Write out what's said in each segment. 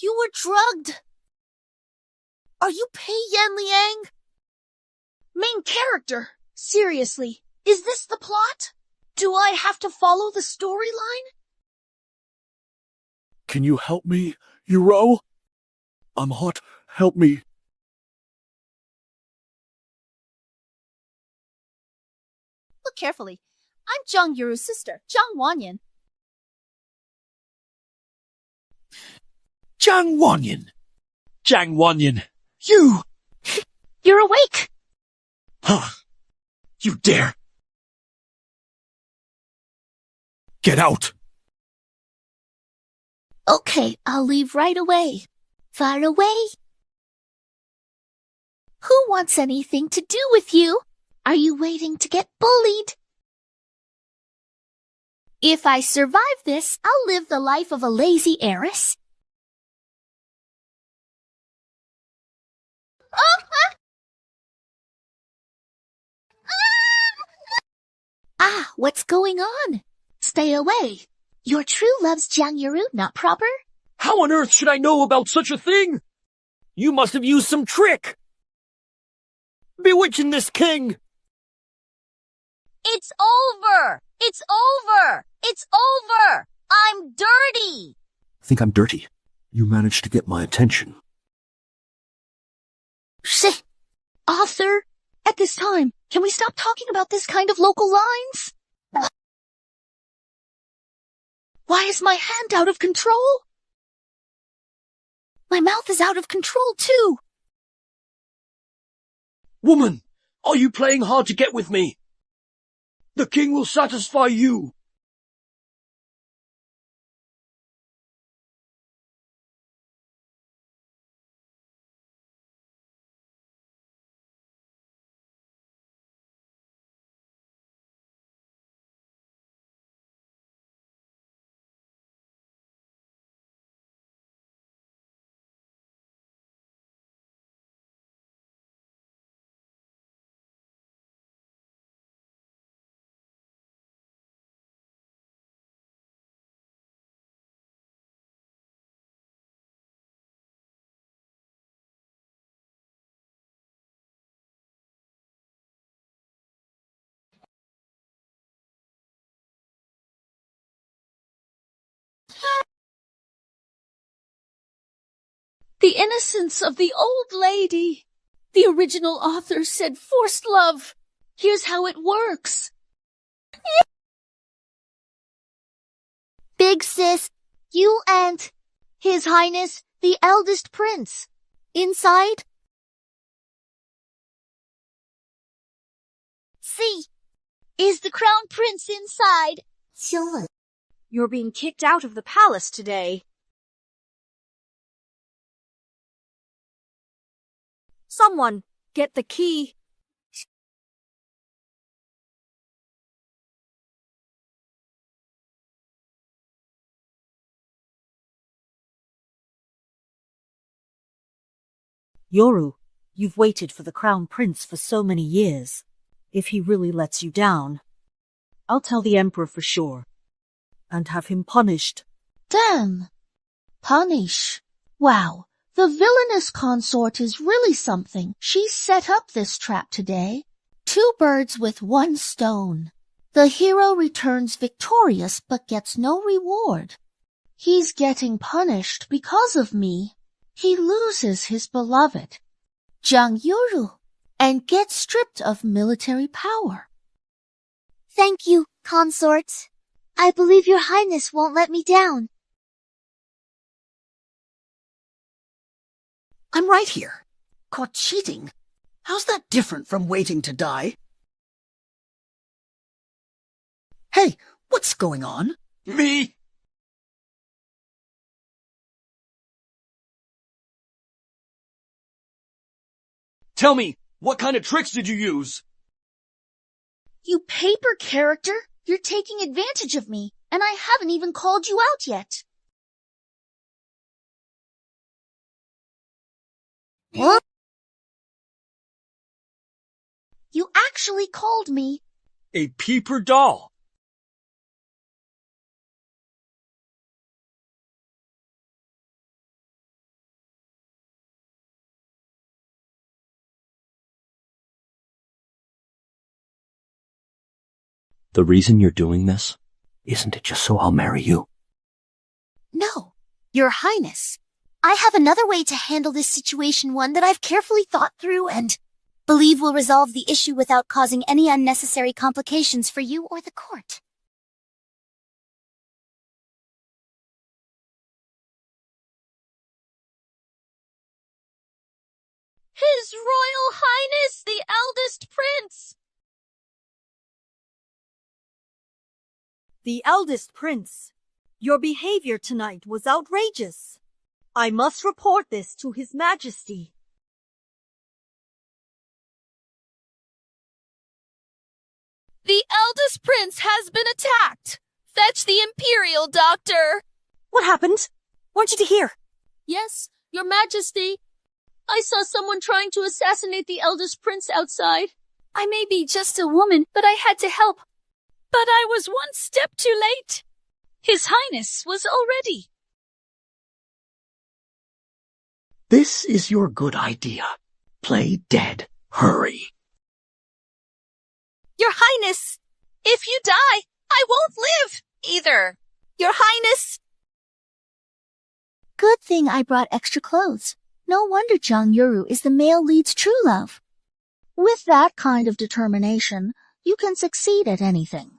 You were drugged. Are you Pei Yan Liang? Main character? Seriously, is this the plot? Do I have to follow the storyline? Can you help me, Yuro? I'm hot. Help me. Look carefully. I'm Zhang Yuru's sister, Zhang Wanyan. Zhang Wanyan. Zhang Wanyan. You! You're awake! Huh. You dare! Get out! Okay, I'll leave right away. Far away. Who wants anything to do with you? Are you waiting to get bullied? If I survive this, I'll live the life of a lazy heiress. Ah, what's going on? Stay away. Your true love's Jiang Yuru, not proper? How on earth should I know about such a thing? You must have used some trick. Bewitching this king. It's over! It's over! It's over! I'm dirty! Think I'm dirty? You managed to get my attention. Shit! Author, at this time, can we stop talking about this kind of local lines? Why is my hand out of control? My mouth is out of control, too. Woman, are you playing hard to get with me? The king will satisfy you. The innocence of the old lady. The original author said forced love. Here's how it works. Big sis, you and His Highness, the eldest prince. Inside? See, is the crown prince inside? You're being kicked out of the palace today. Someone, get the key. Yoru, you've waited for the crown prince for so many years. If he really lets you down, I'll tell the emperor for sure, and have him punished. Damn. Punish. Wow. The villainous consort is really something. She set up this trap today. 2 birds with 1 stone. The hero returns victorious but gets no reward. He's getting punished because of me. He loses his beloved, Jiang Yuru, and gets stripped of military power. Thank you, consort. I believe your highness won't let me down. I'm right here. Caught cheating? How's that different from waiting to die? Hey, what's going on? Me? Tell me, what kind of tricks did you use? You paper character, you're taking advantage of me, and I haven't even called you out yet. What? You actually called me A peeper doll. The reason you're doing this? Isn't it just so I'll marry you? No, Your Highness. I have another way to handle this situation, one that I've carefully thought through and believe will resolve the issue without causing any unnecessary complications for you or the court. His Royal Highness, the eldest prince! The eldest prince, your behavior tonight was outrageous. I must report this to His Majesty. The eldest prince has been attacked! Fetch the Imperial Doctor! What happened? Weren't you to hear? Yes, Your Majesty. I saw someone trying to assassinate the eldest prince outside. I may be just a woman, but I had to help. But I was one step too late. His Highness was already. This is your good idea. Play dead. Hurry. Your Highness! If you die, I won't live either. Your Highness! Good thing I brought extra clothes. No wonder Zhang Yuru is the male lead's true love. With that kind of determination, you can succeed at anything.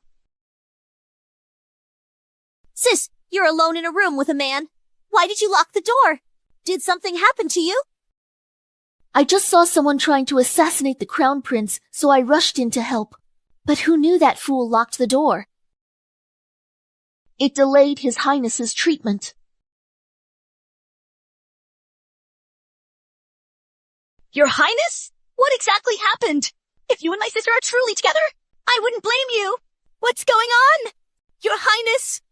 Sis, you're alone in a room with a man. Why did you lock the door? Did something happen to you? I just saw someone trying to assassinate the crown prince, so I rushed in to help. But who knew that fool locked the door? It delayed His Highness's treatment. Your Highness? What exactly happened? If you and my sister are truly together, I wouldn't blame you. What's going on? Your Highness?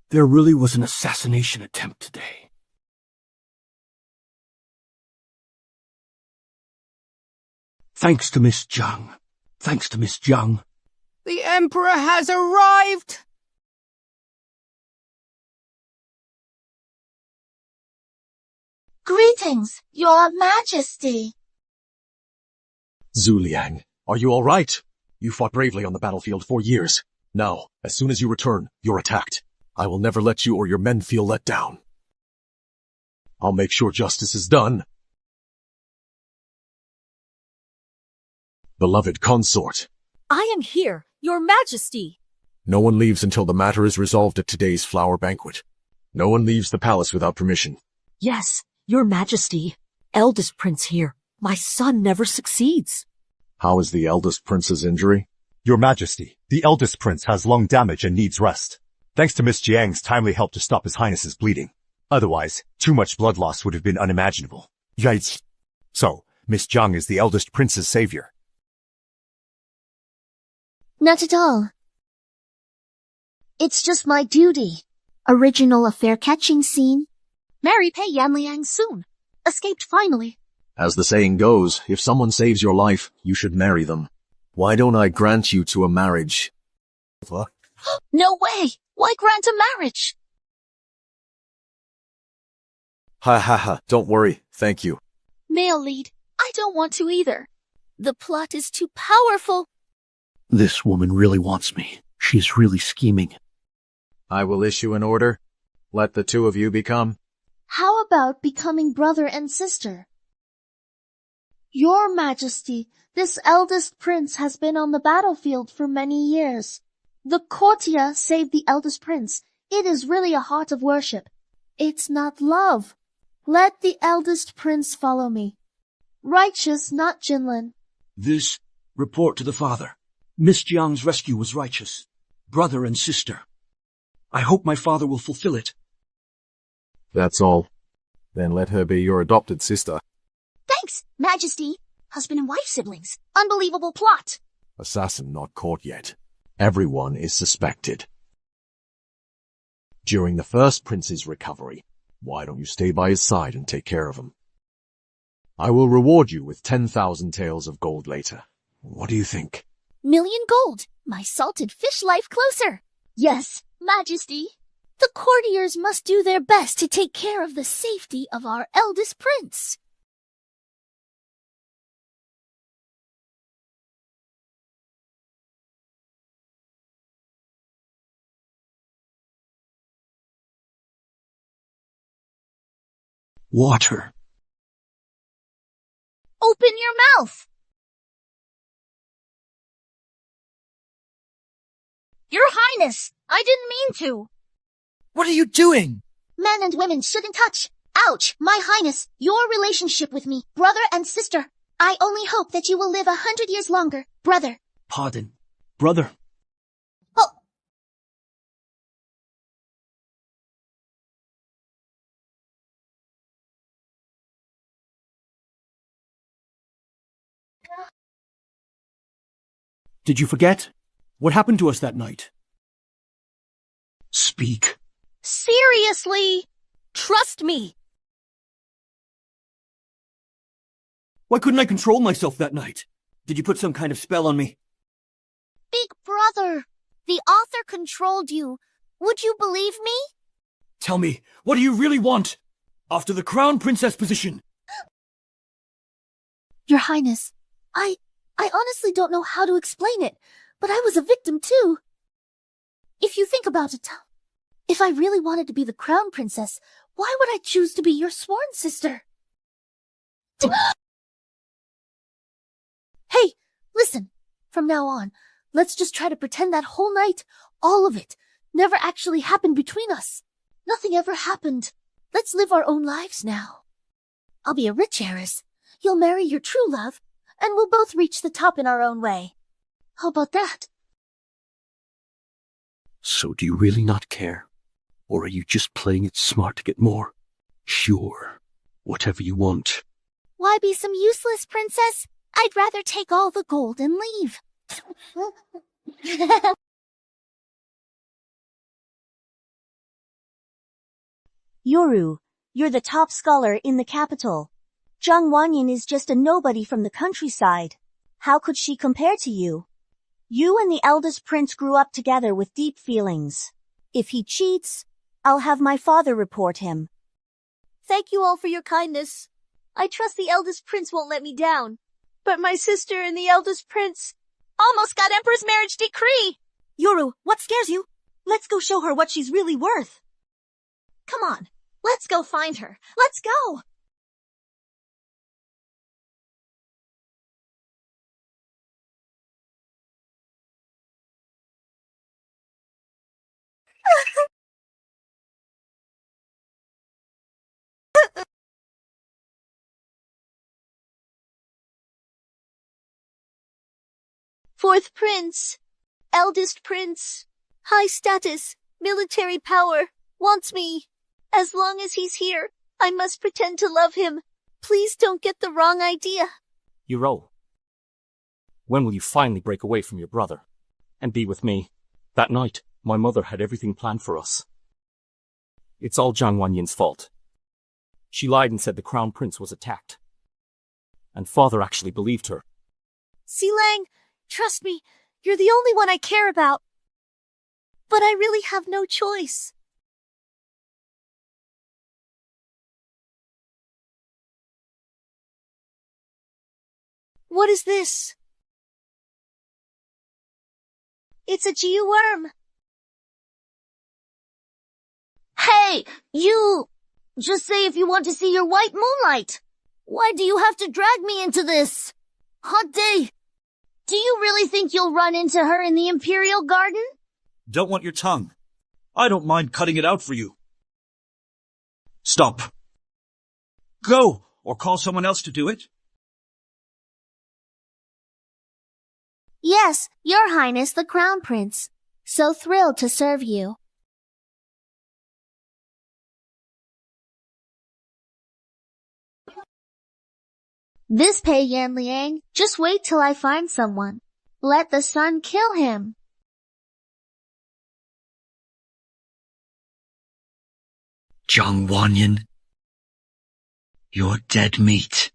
There really was an assassination attempt today. Thanks to Miss Zhang. Thanks to Miss Zhang. The Emperor has arrived! Greetings, Your Majesty. Zhu Liang, are you all right? You fought bravely on the battlefield for years. Now, as soon as you return, you're attacked. I will never let you or your men feel let down. I'll make sure justice is done. Beloved consort. I am here, Your Majesty. No one leaves until the matter is resolved at today's flower banquet. No one leaves the palace without permission. Yes, Your Majesty. Eldest prince here. My son never succeeds. How is the eldest prince's injury? Your Majesty, the eldest prince has lung damage and needs rest. Thanks to Miss Jiang's timely help to stop His Highness's bleeding. Otherwise, too much blood loss would have been unimaginable. Yikes. So, Miss Jiang is the eldest prince's savior. Not at all. It's just my duty. Original affair catching scene. Marry Pei Yanliang soon. Escaped finally. As the saying goes, if someone saves your life, you should marry them. Why don't I grant you to a marriage? No way! Why grant a marriage? Ha ha ha, don't worry, thank you. Male lead, I don't want to either. The plot is too powerful. This woman really wants me. She's really scheming. I will issue an order. Let the two of you become. How about becoming brother and sister? Your Majesty, this eldest prince has been on the battlefield for many years. The courtier saved the eldest prince. It is really a heart of worship. It's not love. Let the eldest prince follow me. Righteous, not Jinlin. This, report to the father. Miss Jiang's rescue was righteous. Brother and sister. I hope my father will fulfill it. That's all. Then let her be your adopted sister. Thanks, Majesty. Husband and wife siblings. Unbelievable plot. Assassin not caught yet. Everyone is suspected. During the first prince's recovery, why don't you stay by his side and take care of him? I will reward you with 10,000 taels of gold later. What do you think? Million gold. My salted fish life closer. Yes, Majesty. The courtiers must do their best to take care of the safety of our eldest prince. Water. Open your mouth! Your Highness, I didn't mean to. What are you doing? Men and women shouldn't touch. Ouch, My Highness, your relationship with me, brother and sister. I only hope that you will live 100 years longer, brother. Pardon. Brother. Oh. Did you forget? What happened to us that night? Speak. Seriously? Trust me. Why couldn't I control myself that night? Did you put some kind of spell on me? Big brother, the author controlled you. Would you believe me? Tell me, what do you really want? After the crown princess position. Your Highness, I honestly don't know how to explain it, but I was a victim too. If you think about it, if I really wanted to be the crown princess, why would I choose to be your sworn sister? Hey, listen, from now on, let's just try to pretend that whole night, all of it, never actually happened between us. Nothing ever happened. Let's live our own lives now. I'll be a rich heiress. You'll marry your true love, and we'll both reach the top in our own way. How about that? So do you really not care? Or are you just playing it smart to get more? Sure. Whatever you want. Why be some useless princess? I'd rather take all the gold and leave. Yoru, you're the top scholar in the capital. Zhang Wanyan is just a nobody from the countryside. How could she compare to you? You and the eldest prince grew up together with deep feelings. If he cheats, I'll have my father report him. Thank you all for your kindness. I trust the eldest prince won't let me down. But my sister and the eldest prince almost got Emperor's marriage decree. Yoru, what scares you? Let's go show her what she's really worth. Come on, let's go find her. Let's go. Fourth prince, eldest prince, high status, military power, wants me. As long as he's here, I must pretend to love him. Please don't get the wrong idea. Yuro, when will you finally break away from your brother and be with me? That night, my mother had everything planned for us. It's all Zhang Wanyan's fault. She lied and said the crown prince was attacked. And father actually believed her. Silang, trust me, you're the only one I care about. But I really have no choice. What is this? It's a geoworm. Hey, you! Just say if you want to see your white moonlight. Why do you have to drag me into this? Hot day. Do you really think you'll run into her in the Imperial Garden? Don't want your tongue. I don't mind cutting it out for you. Stop. Go, or call someone else to do it. Yes, Your Highness the Crown Prince. So thrilled to serve you. This Pei Yan Liang, just wait till I find someone. Let the sun kill him. Zhang Wanyan, you're dead meat.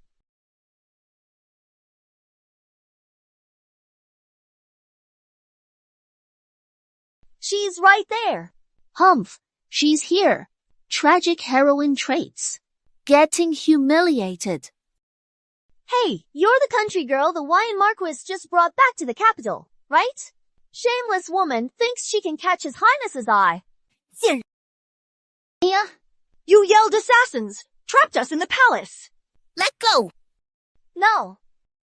She's right there. Humph, she's here. Tragic heroine traits. Getting humiliated. Hey, you're the country girl the Wyan Marquis just brought back to the capital, right? Shameless woman thinks she can catch His Highness's eye. Yeah. You yelled assassins! Trapped us in the palace. Let go! No.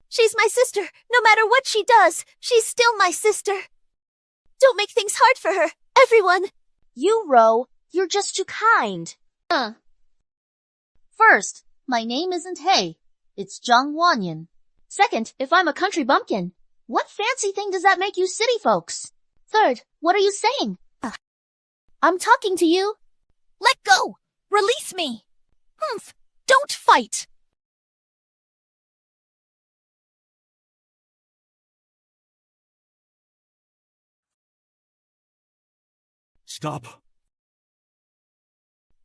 She's my sister. No matter what she does, she's still my sister. Don't make things hard for her. Everyone. You, Ro, you're just too kind. First, my name isn't Hey. It's Zhang Wanyan. Second, if I'm a country bumpkin, what fancy thing does that make you city folks? Third, what are you saying? I'm talking to you. Let go! Release me! Humph! Don't fight! Stop.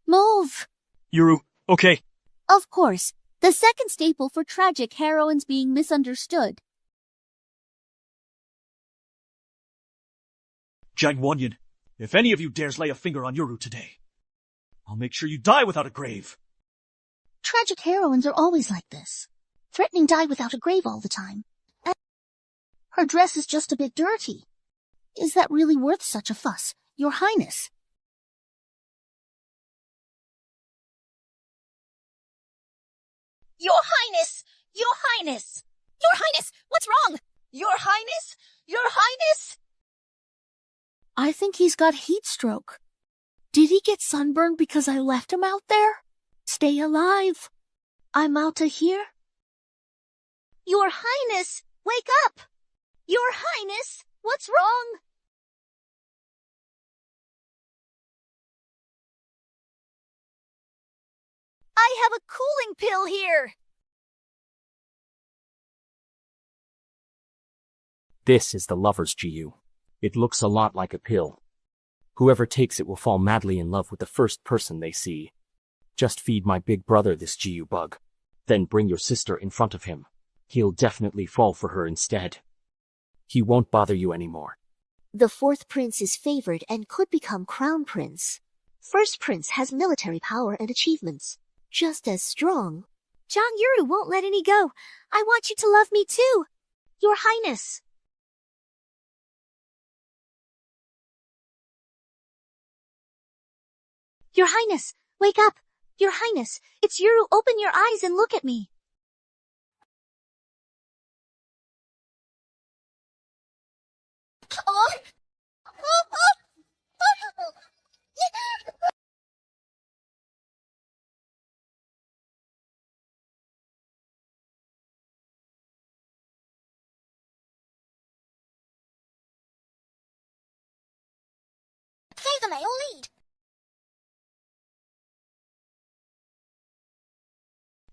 Move! Yuru, okay. Of course, the second staple for tragic heroines being misunderstood. Zhang Wanyan, if any of you dares lay a finger on Yuru today, I'll make sure you die without a grave. Tragic heroines are always like this, threatening die without a grave all the time. Her dress is just a bit dirty. Is that really worth such a fuss, Your Highness? Your Highness! Your Highness! Your Highness, what's wrong? Your Highness! Your Highness! I think he's got heat stroke. Did he get sunburned because I left him out there? Stay alive. I'm out of here. Your Highness! Wake up! Your Highness! What's wrong? I have a cooling pill here! This is the lover's GU. It looks a lot like a pill. Whoever takes it will fall madly in love with the first person they see. Just feed my big brother this GU bug. Then bring your sister in front of him. He'll definitely fall for her instead. He won't bother you anymore. The fourth prince is favored and could become crown prince. First prince has military power and achievements, just as strong. Zhang Yuru won't let any go. I want you to love me too. Your Highness! Your Highness, wake up! Your Highness, it's Yuru. Open your eyes and look at me.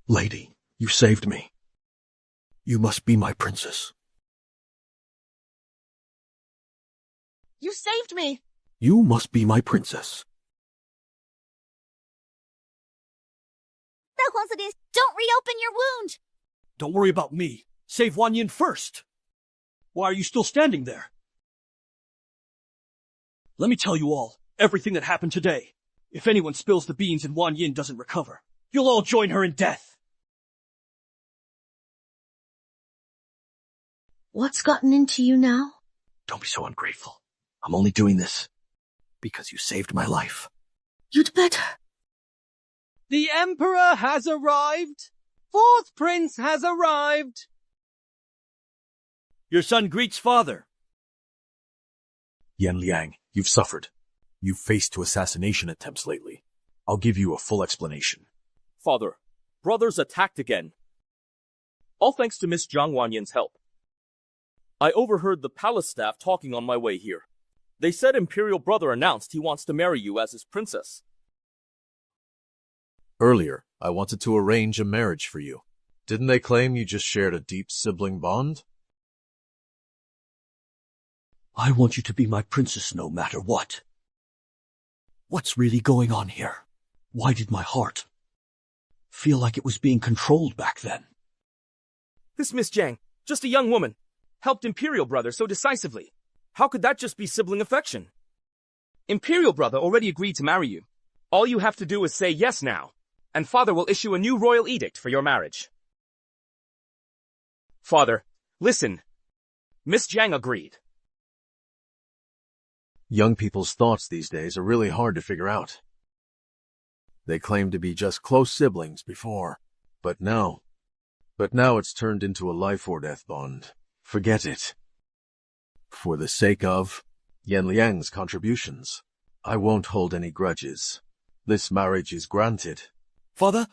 Lady, you saved me. You must be my princess. You saved me! You must be my princess. Don't reopen your wound! Don't worry about me. Save Wanyan first. Why are you still standing there? Let me tell you all, everything that happened today. If anyone spills the beans and Wanyan doesn't recover, you'll all join her in death. What's gotten into you now? Don't be so ungrateful. I'm only doing this because you saved my life. You'd better. The Emperor has arrived. Fourth Prince has arrived. Your son greets father. Yan Liang, you've suffered. You've faced 2 assassination attempts lately. I'll give you a full explanation. Father, brothers attacked again. All thanks to Miss Zhang Wanyan's help. I overheard the palace staff talking on my way here. They said Imperial Brother announced he wants to marry you as his princess. Earlier, I wanted to arrange a marriage for you. Didn't they claim you just shared a deep sibling bond? I want you to be my princess no matter what. What's really going on here? Why did my heart feel like it was being controlled back then? This Miss Zhang, just a young woman, helped Imperial Brother so decisively. How could that just be sibling affection? Imperial Brother already agreed to marry you. All you have to do is say yes now, and Father will issue a new royal edict for your marriage. Father, listen. Miss Zhang agreed. Young people's thoughts these days are really hard to figure out. They claimed to be just close siblings before, but now it's turned into a life or death bond. Forget it. For the sake of Yan Liang's contributions, I won't hold any grudges. This marriage is granted. Father,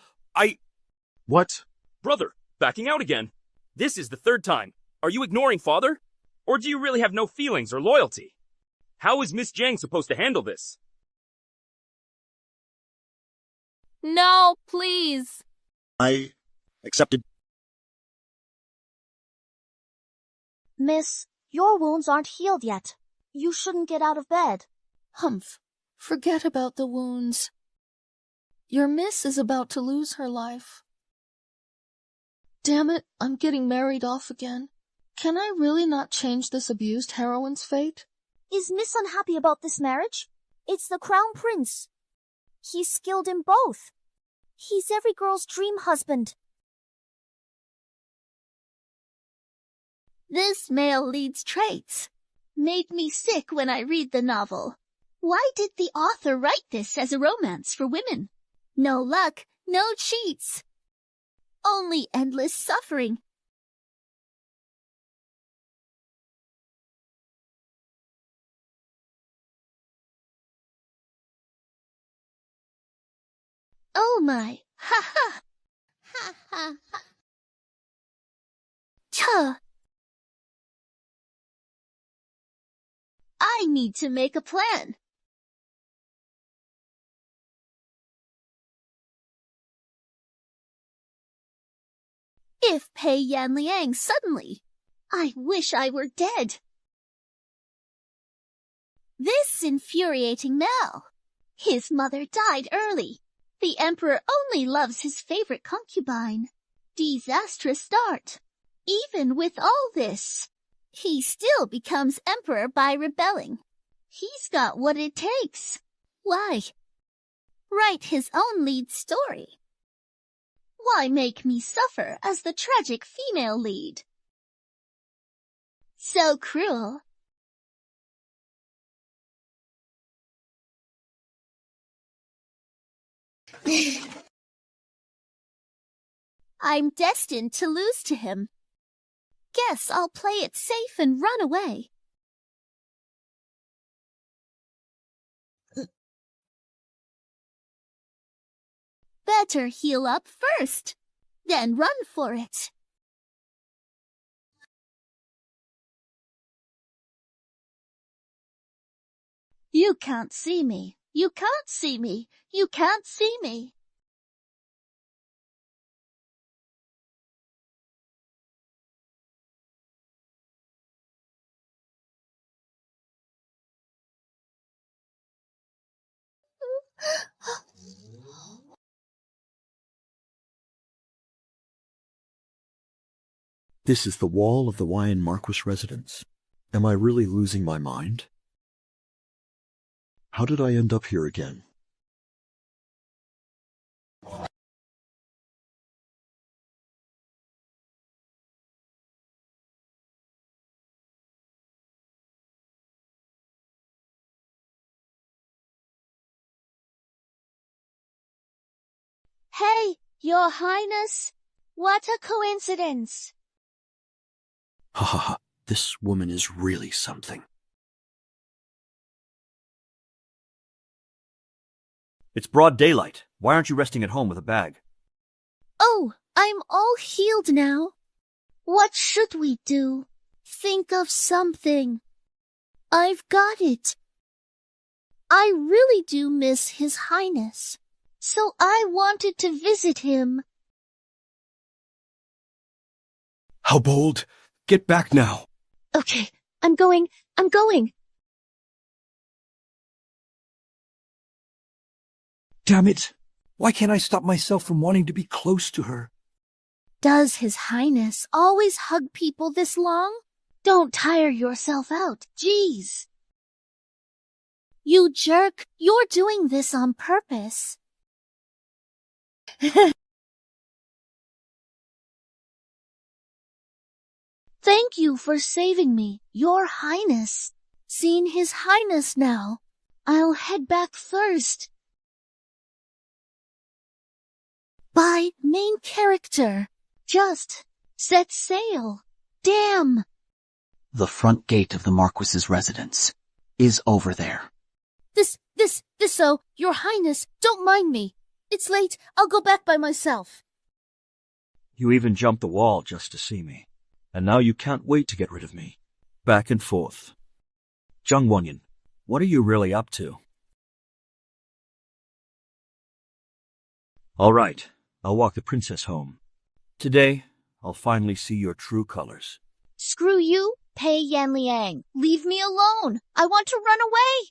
What? Brother, backing out again. This is the third time. Are you ignoring Father? Or do you really have no feelings or loyalty? How is Miss Jiang supposed to handle this? No, please. I accepted. Miss, your wounds aren't healed yet. You shouldn't get out of bed. Humph. Forget about the wounds. Your miss is about to lose her life. Damn it, I'm getting married off again. Can I really not change this abused heroine's fate? Is Miss unhappy about this marriage? It's the crown prince. He's skilled in both. He's every girl's dream husband. This male lead's traits made me sick when I read the novel. Why did the author write this as a romance for women? No luck, no cheats. Only endless suffering. Oh my, ha ha, ha ha ha. Tuh. I need to make a plan. If Pei Yan Liang suddenly, I wish I were dead. This infuriating Mao. His mother died early. The emperor only loves his favorite concubine. Disastrous start. Even with all this, he still becomes emperor by rebelling. He's got what it takes. Why? Write his own lead story. Why make me suffer as the tragic female lead? So cruel. I'm destined to lose to him. Guess I'll play it safe and run away. Better heal up first, then run for it. You can't see me. You can't see me. You can't see me. This is the wall of the Wyan Marquis residence. Am I really losing my mind? How did I end up here again? Hey, Your Highness! What a coincidence! Ha ha ha, this woman is really something. It's broad daylight. Why aren't you resting at home with a bag? Oh, I'm all healed now. What should we do? Think of something. I've got it. I really do miss His Highness, so I wanted to visit him. How bold! Get back now! Okay, I'm going. Damn it! Why can't I stop myself from wanting to be close to her? Does His Highness always hug people this long? Don't tire yourself out, jeez. You jerk, you're doing this on purpose. Thank you for saving me, Your Highness. Seen His Highness now. I'll head back first. By main character. Just set sail. Damn. The front gate of the Marquis's residence is over there. So, Your Highness, don't mind me. It's late. I'll go back by myself. You even jumped the wall just to see me. And now you can't wait to get rid of me. Back and forth. Zhang Wanyan, what are you really up to? All right, I'll walk the princess home. Today, I'll finally see your true colors. Screw you, Pei Yanliang. Leave me alone. I want to run away.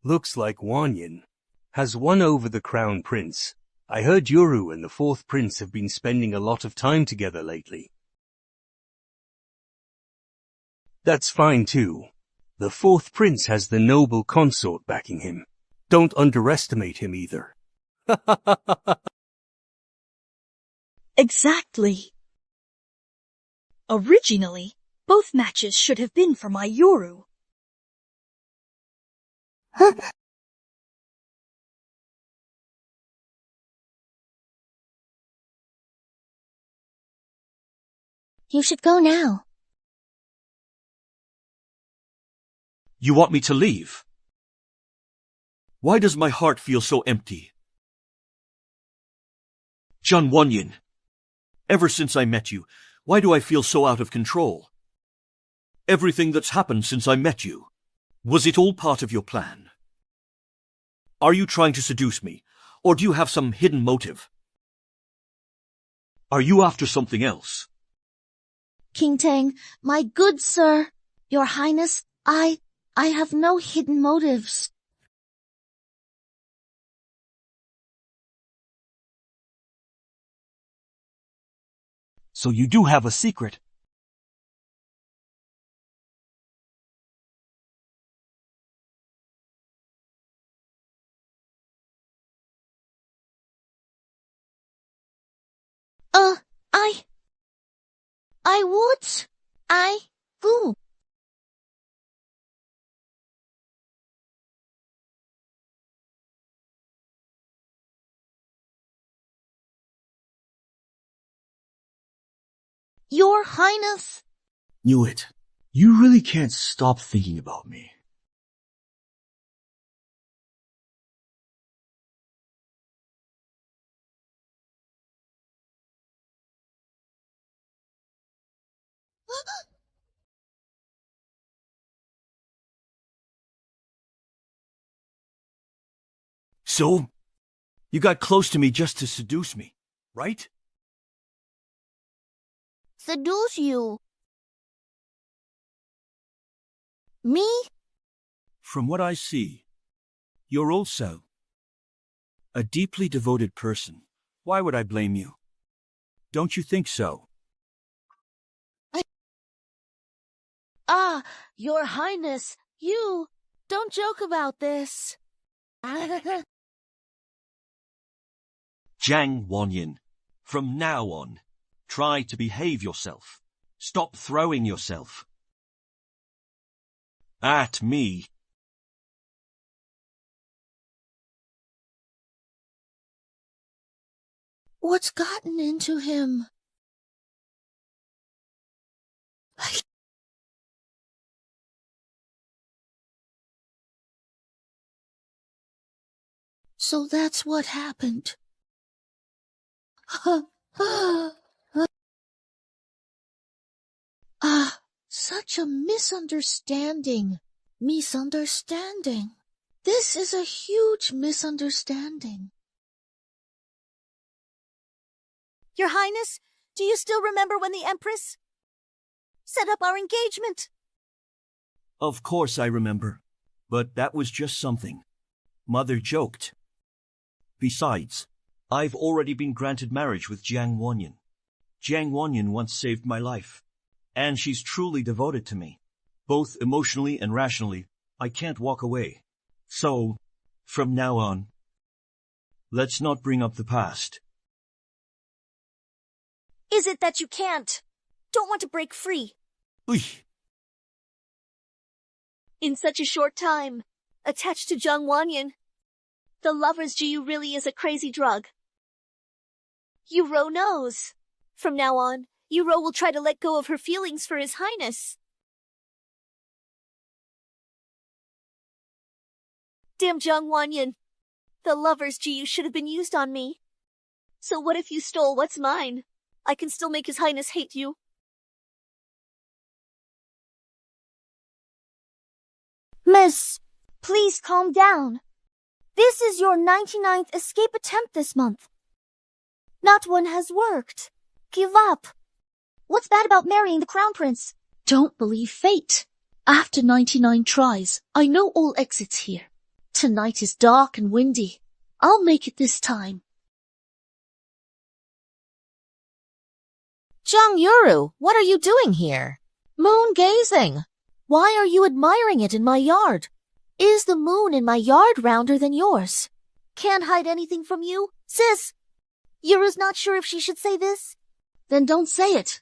Looks like Wanyan has won over the Crown Prince. I heard Yoru and the fourth prince have been spending a lot of time together lately. That's fine too. The fourth prince has the noble consort backing him. Don't underestimate him either. Exactly. Originally, both matches should have been for my Yoru. You should go now. You want me to leave? Why does my heart feel so empty? Zhang Wanyan, ever since I met you, why do I feel so out of control? Everything that's happened since I met you, was it all part of your plan? Are you trying to seduce me, or do you have some hidden motive? Are you after something else? King Tang, my good sir, Your Highness, I have no hidden motives. So you do have a secret. I would. Who? Your Highness. Knew it. You really can't stop thinking about me. So, you got close to me just to seduce me, right? Seduce you? Me? From what I see, you're also a deeply devoted person. Why would I blame you? Don't you think so? Your Highness, you don't joke about this. Zhang Wanyan, from now on, try to behave yourself. Stop throwing yourself at me. What's gotten into him? So that's what happened. Such a misunderstanding. Misunderstanding. This is a huge misunderstanding. Your Highness, do you still remember when the Empress set up our engagement? Of course I remember, but that was just something. Mother joked. Besides, I've already been granted marriage with Zhang Wanyan. Zhang Wanyan once saved my life, and she's truly devoted to me. Both emotionally and rationally, I can't walk away. So, from now on, let's not bring up the past. Is it that you can't? Don't want to break free? Uy. In such a short time, attached to Zhang Wanyan. The lover's Jiu really is a crazy drug. Yuro knows. From now on, Yuro will try to let go of her feelings for His Highness. Damn Zhang Wanyan. The lover's Jiu should have been used on me. So what if you stole what's mine? I can still make His Highness hate you. Miss, please calm down. This is your 99th escape attempt this month. Not one has worked. Give up. What's bad about marrying the crown prince? Don't believe fate. After 99 tries, I know all exits here. Tonight is dark and windy. I'll make it this time. Zhang Yuru, what are you doing here? Moon gazing. Why are you admiring it in my yard? Is the moon in my yard rounder than yours? Can't hide anything from you, sis. Yuru's not sure if she should say this. Then don't say it.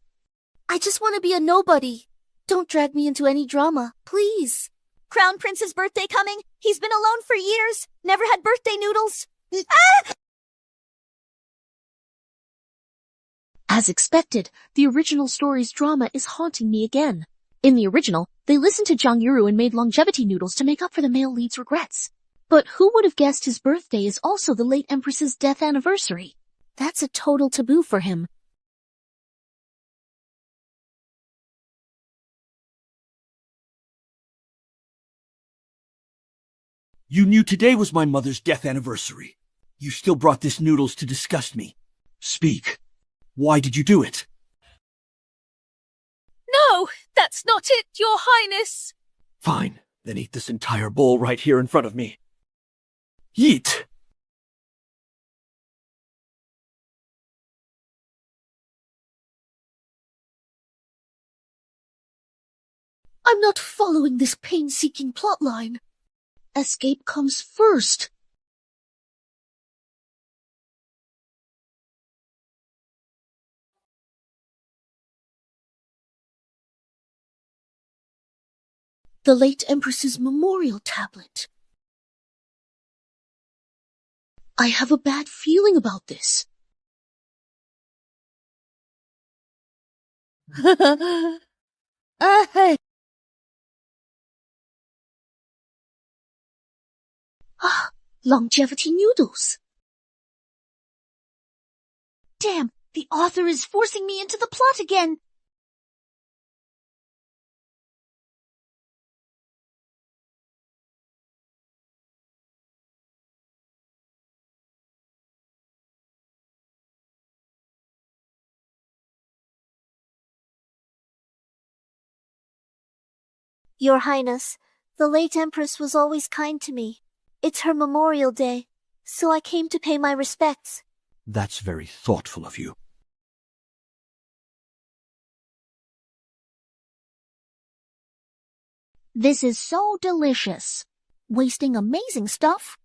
I just want to be a nobody. Don't drag me into any drama, please. Crown Prince's birthday coming? He's been alone for years. Never had birthday noodles. As expected, the original story's drama is haunting me again. In the original, they listened to Zhang Yuru and made longevity noodles to make up for the male lead's regrets. But who would have guessed his birthday is also the late Empress's death anniversary? That's a total taboo for him. You knew today was my mother's death anniversary. You still brought this noodles to disgust me. Speak. Why did you do it? No, that's not it, Your Highness. Fine, then eat this entire bowl right here in front of me. Eat! I'm not following this pain-seeking plotline. Escape comes first. The late Empress's memorial tablet. I have a bad feeling about this. Longevity noodles. Damn, the author is forcing me into the plot again. Your Highness, the late Empress was always kind to me. It's her memorial day, so I came to pay my respects. That's very thoughtful of you. This is so delicious. Wasting amazing stuff.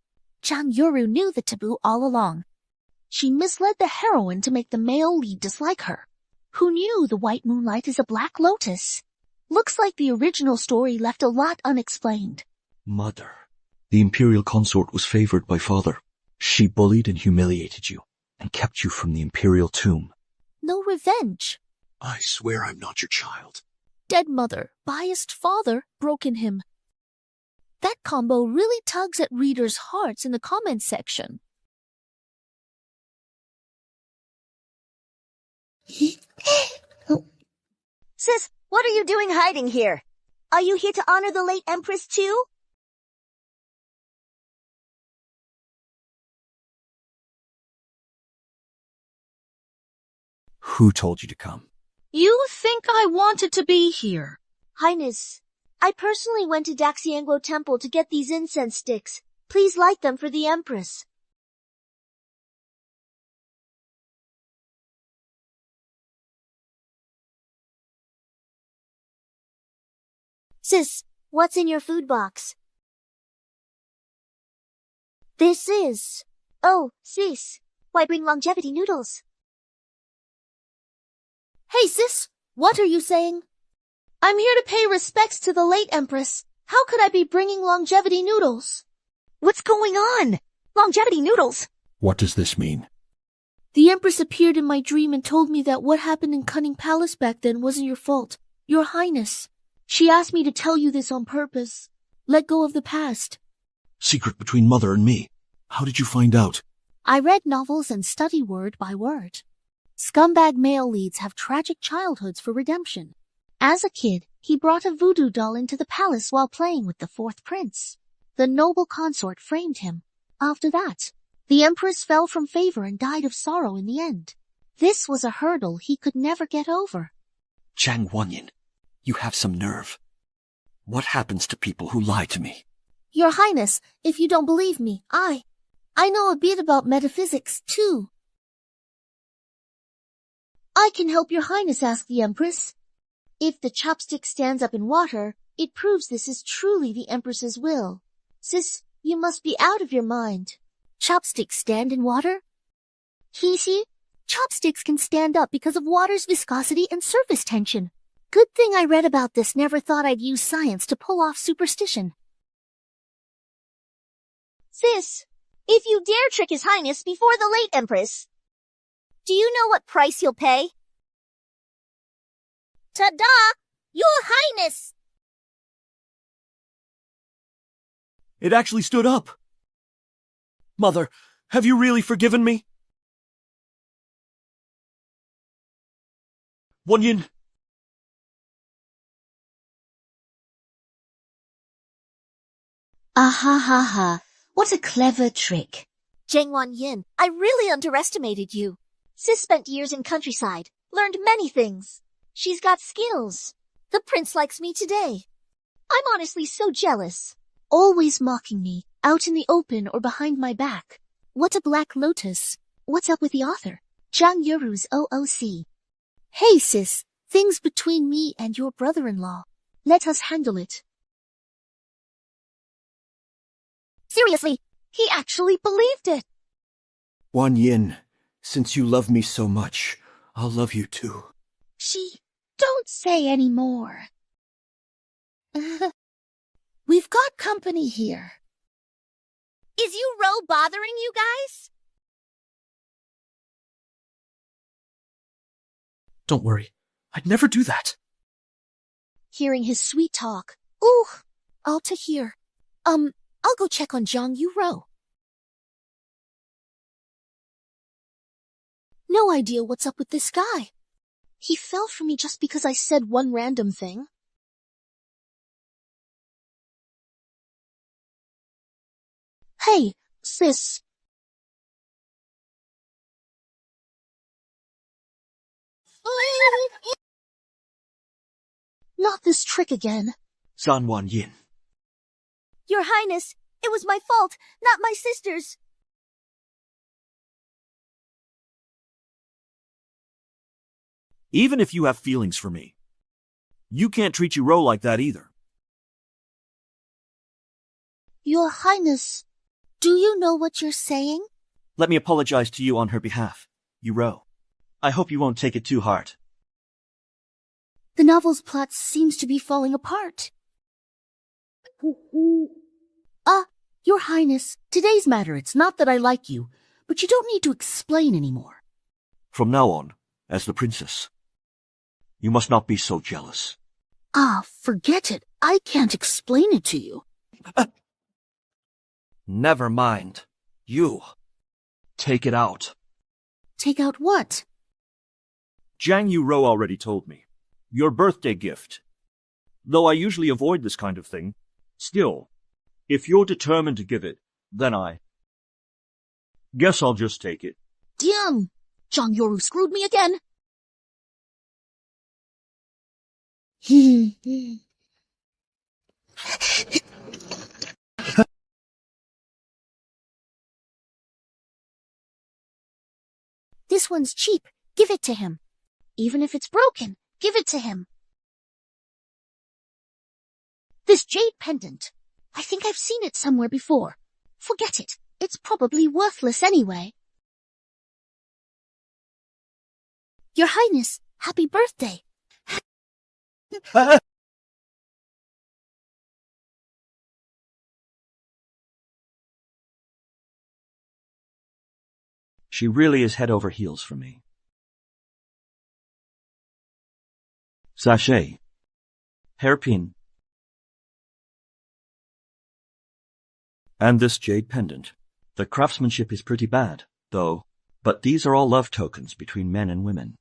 Zhang Yuru knew the taboo all along. She misled the heroine to make the male lead dislike her. Who knew the white moonlight is a black lotus? Looks like the original story left a lot unexplained. Mother, the imperial consort was favored by father. She bullied and humiliated you, and kept you from the imperial tomb. No revenge. I swear I'm not your child. Dead mother, biased father, broken him. That combo really tugs at readers' hearts in the comments section. Sis, what are you doing hiding here? Are you here to honor the late Empress too? Who told you to come? You think I wanted to be here? Highness, I personally went to Daxianglo Temple to get these incense sticks. Please light them for the Empress. Sis, what's in your food box? This is... Oh, sis, why bring longevity noodles? Hey sis, what are you saying? I'm here to pay respects to the late Empress. How could I be bringing longevity noodles? What's going on? Longevity noodles? What does this mean? The Empress appeared in my dream and told me that what happened in Cunning Palace back then wasn't your fault, Your Highness. She asked me to tell you this on purpose. Let go of the past. Secret between Mother and me. How did you find out? I read novels and study word by word. Scumbag male leads have tragic childhoods for redemption. As a kid, he brought a voodoo doll into the palace while playing with the fourth prince. The noble consort framed him. After that, the Empress fell from favor and died of sorrow in the end. This was a hurdle he could never get over. Jiang Wanyin, you have some nerve. What happens to people who lie to me? Your Highness, if you don't believe me, I know a bit about metaphysics, too. I can help Your Highness ask the Empress. If the chopstick stands up in water, it proves this is truly the Empress's will. Sis, you must be out of your mind. Chopsticks stand in water? Kishi? Chopsticks can stand up because of water's viscosity and surface tension. Good thing I read about this, never thought I'd use science to pull off superstition. Sis, if you dare trick His Highness before the late Empress, do you know what price you'll pay? Ta-da! Your Highness! It actually stood up. Mother, have you really forgiven me? Wanyin. Ah ha ha ha. What a clever trick. Jiang Wanyin, I really underestimated you. Sis spent years in countryside, learned many things. She's got skills. The prince likes me today. I'm honestly so jealous. Always mocking me, out in the open or behind my back. What a black lotus. What's up with the author? Zhang Yuru's OOC. Hey sis, things between me and your brother-in-law. Let us handle it. Seriously, he actually believed it. Wanyin, since you love me so much, I'll love you too. Don't say any more. We've got company here. Is Ro bothering you guys? Don't worry. I'd never do that. Hearing his sweet talk. Ooh, all to hear. I'll go check on Zhang Yu-ro. No idea what's up with this guy. He fell for me just because I said one random thing. Hey, sis. Not this trick again. Zhan Wanyin. Your Highness, it was my fault, not my sister's. Even if you have feelings for me, you can't treat Ro like that either. Your Highness, do you know what you're saying? Let me apologize to you on her behalf, Ro. I hope you won't take it too hard. The novel's plot seems to be falling apart. Your Highness, today's matter, it's not that I like you, but you don't need to explain anymore. From now on, as the princess, you must not be so jealous. Forget it. I can't explain it to you. Never mind. You. Take it out. Take out what? Zhang Yu-ro already told me. Your birthday gift. Though I usually avoid this kind of thing, still, if you're determined to give it, then I guess I'll just take it. Damn! Zhang Yoru screwed me again. This one's cheap. Give it to him. Even if it's broken, give it to him. This jade pendant. I think I've seen it somewhere before. Forget it. It's probably worthless anyway. Your Highness, Happy birthday. She really is head over heels for me. Sachet. Hairpin. And this jade pendant. The craftsmanship is pretty bad, though, but these are all love tokens between men and women.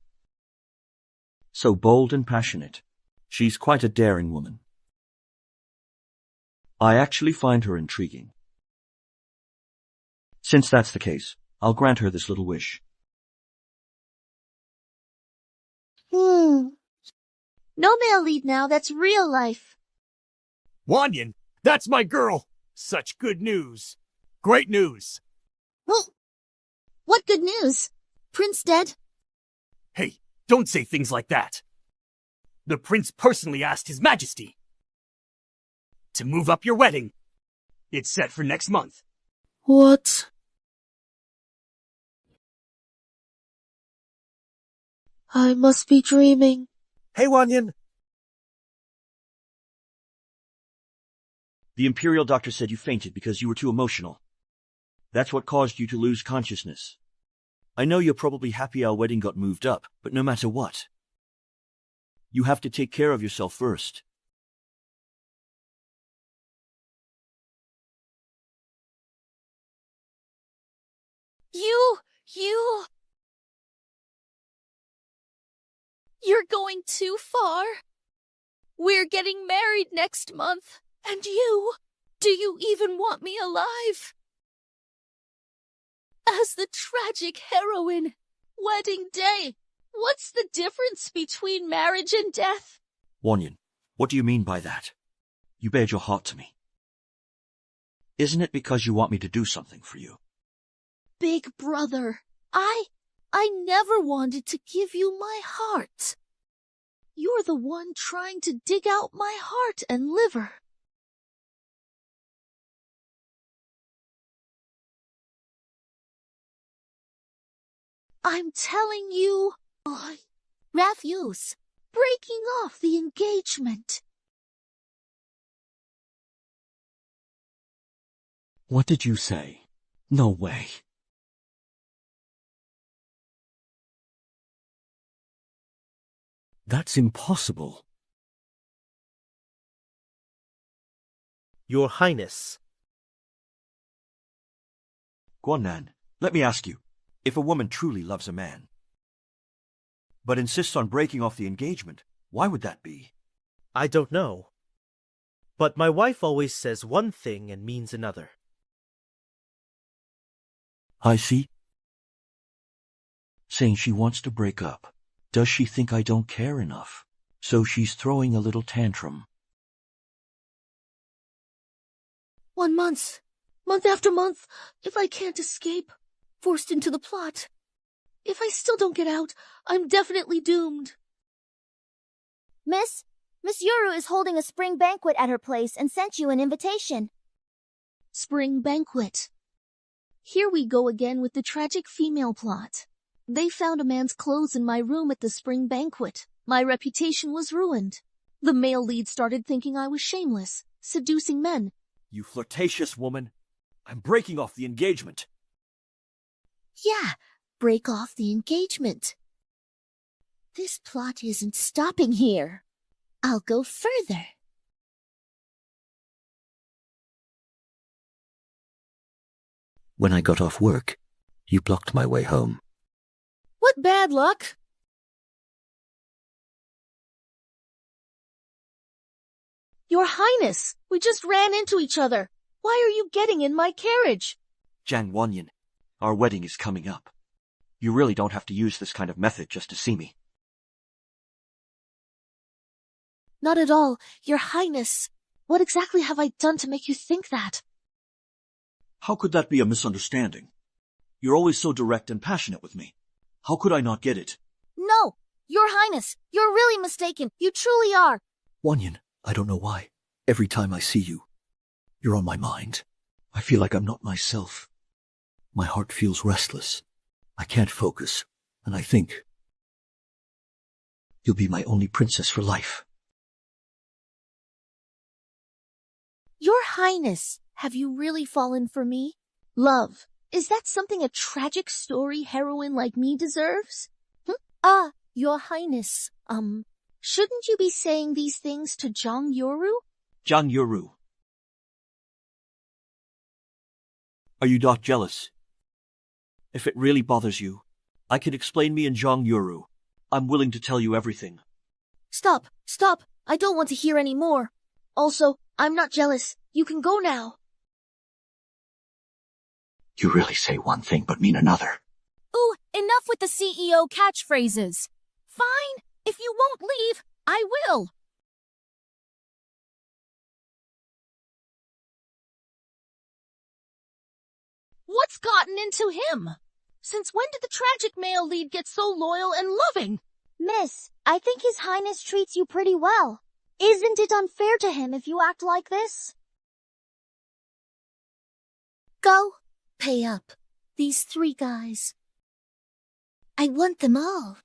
So bold and passionate. She's quite a daring woman. I actually find her intriguing. Since that's the case, I'll grant her this little wish. No male lead now, that's real life. Wanyan, that's my girl! Such good news. Great news. Well, what good news? Prince dead? Hey, don't say things like that. The prince personally asked His Majesty to move up your wedding. It's set for next month. What? I must be dreaming. Hey, Wanyan. The Imperial doctor said you fainted because you were too emotional. That's what caused you to lose consciousness. I know you're probably happy our wedding got moved up, but no matter what, you have to take care of yourself first. You're going too far. We're getting married next month. And do you even want me alive? As the tragic heroine, wedding day. What's the difference between marriage and death? Wanyan, what do you mean by that? You bared your heart to me. Isn't it because you want me to do something for you? Big brother, I never wanted to give you my heart. You're the one trying to dig out my heart and liver. I'm telling you, refuse breaking off the engagement. What did you say? No way. That's impossible. Your Highness. Guanan, let me ask you, if a woman truly loves a man, but insists on breaking off the engagement, why would that be? I don't know. But my wife always says one thing and means another. I see. Saying she wants to break up. Does she think I don't care enough? So she's throwing a little tantrum. 1 month. Month after month. If I can't escape. Forced into the plot. If I still don't get out, I'm definitely doomed. Miss Yuru is holding a spring banquet at her place and sent you an invitation. Spring banquet. Here we go again with the tragic female plot. They found a man's clothes in my room at the spring banquet. My reputation was ruined. The male lead started thinking I was shameless, seducing men. You flirtatious woman. I'm breaking off the engagement. Yeah, break off the engagement. This plot isn't stopping here. I'll go further. When I got off work, you blocked my way home. What bad luck? Your Highness, we just ran into each other. Why are you getting in my carriage? Jiang Wanyan, our wedding is coming up. You really don't have to use this kind of method just to see me. Not at all, Your Highness. What exactly have I done to make you think that? How could that be a misunderstanding? You're always so direct and passionate with me. How could I not get it? No, Your Highness, you're really mistaken. You truly are. Wanyan, I don't know why. Every time I see you, you're on my mind. I feel like I'm not myself. My heart feels restless. I can't focus, and I think You'll be my only princess for life. Your Highness, have you really fallen for me? Love, is that something a tragic story heroine like me deserves? Your Highness, shouldn't you be saying these things to Jang Yoru? Jang Yoru. Are you not jealous? If it really bothers you, I can explain me and Jang Yoru. I'm willing to tell you everything. Stop! I don't want to hear any more. Also, I'm not jealous. You can go now. You really say one thing but mean another. Ooh, enough with the CEO catchphrases. Fine, if you won't leave, I will. What's gotten into him? Since when did the tragic male lead get so loyal and loving? Miss, I think His Highness treats you pretty well. Isn't it unfair to him if you act like this? Go, pay up. These 3 guys. I want them all.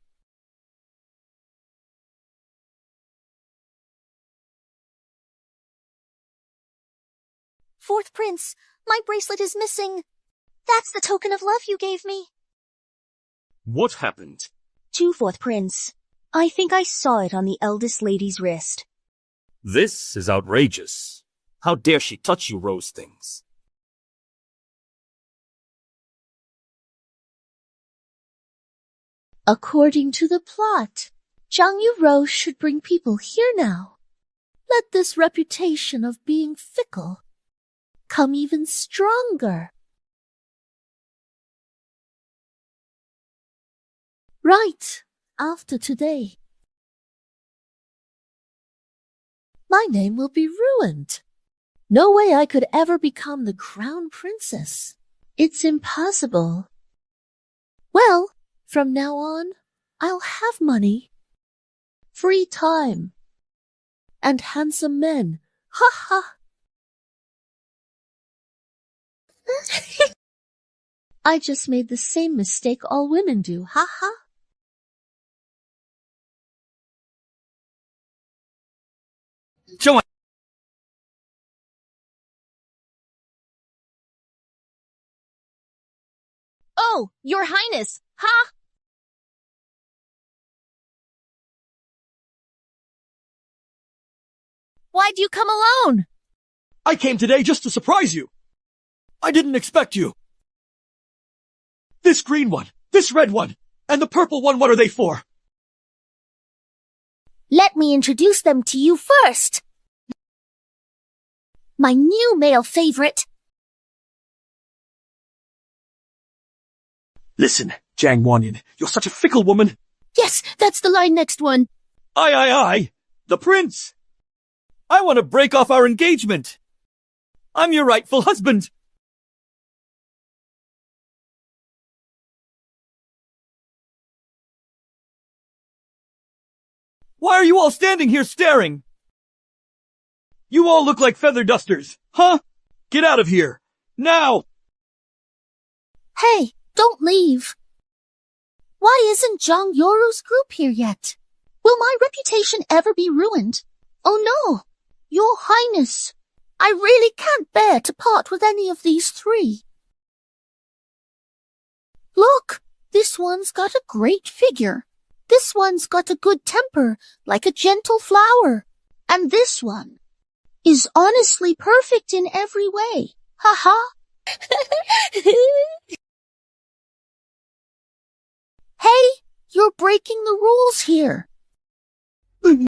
Fourth Prince, my bracelet is missing. That's the token of love you gave me. What happened? To Fourth Prince. I think I saw it on the eldest lady's wrist. This is outrageous. How dare she touch you rose things? According to the plot, Zhang Yurou should bring people here now. Let this reputation of being fickle come even stronger. Right after today, my name will be ruined. No way I could ever become the crown princess. It's impossible. Well, from now on, I'll have money, free time, and handsome men. Ha ha! I just made the same mistake all women do. Ha ha! Joanne! Oh, Your Highness! Ha! Why'd you come alone? I came today just to surprise you. I didn't expect you. This green one, this red one, and the purple one, what are they for? Let me introduce them to you first. My new male favorite. Listen, Jang Wanyan, you're such a fickle woman. Yes, that's the line next one. I, the prince. I want to break off our engagement. I'm your rightful husband. Why are you all standing here staring? You all look like feather dusters, huh? Get out of here, now! Hey, don't leave. Why isn't Zhang Yoru's group here yet? Will my reputation ever be ruined? Oh no, Your Highness, I really can't bear to part with any of these 3. Look, this one's got a great figure. This one's got a good temper, like a gentle flower. And this one is honestly perfect in every way. Ha ha. Hey, you're breaking the rules here. Big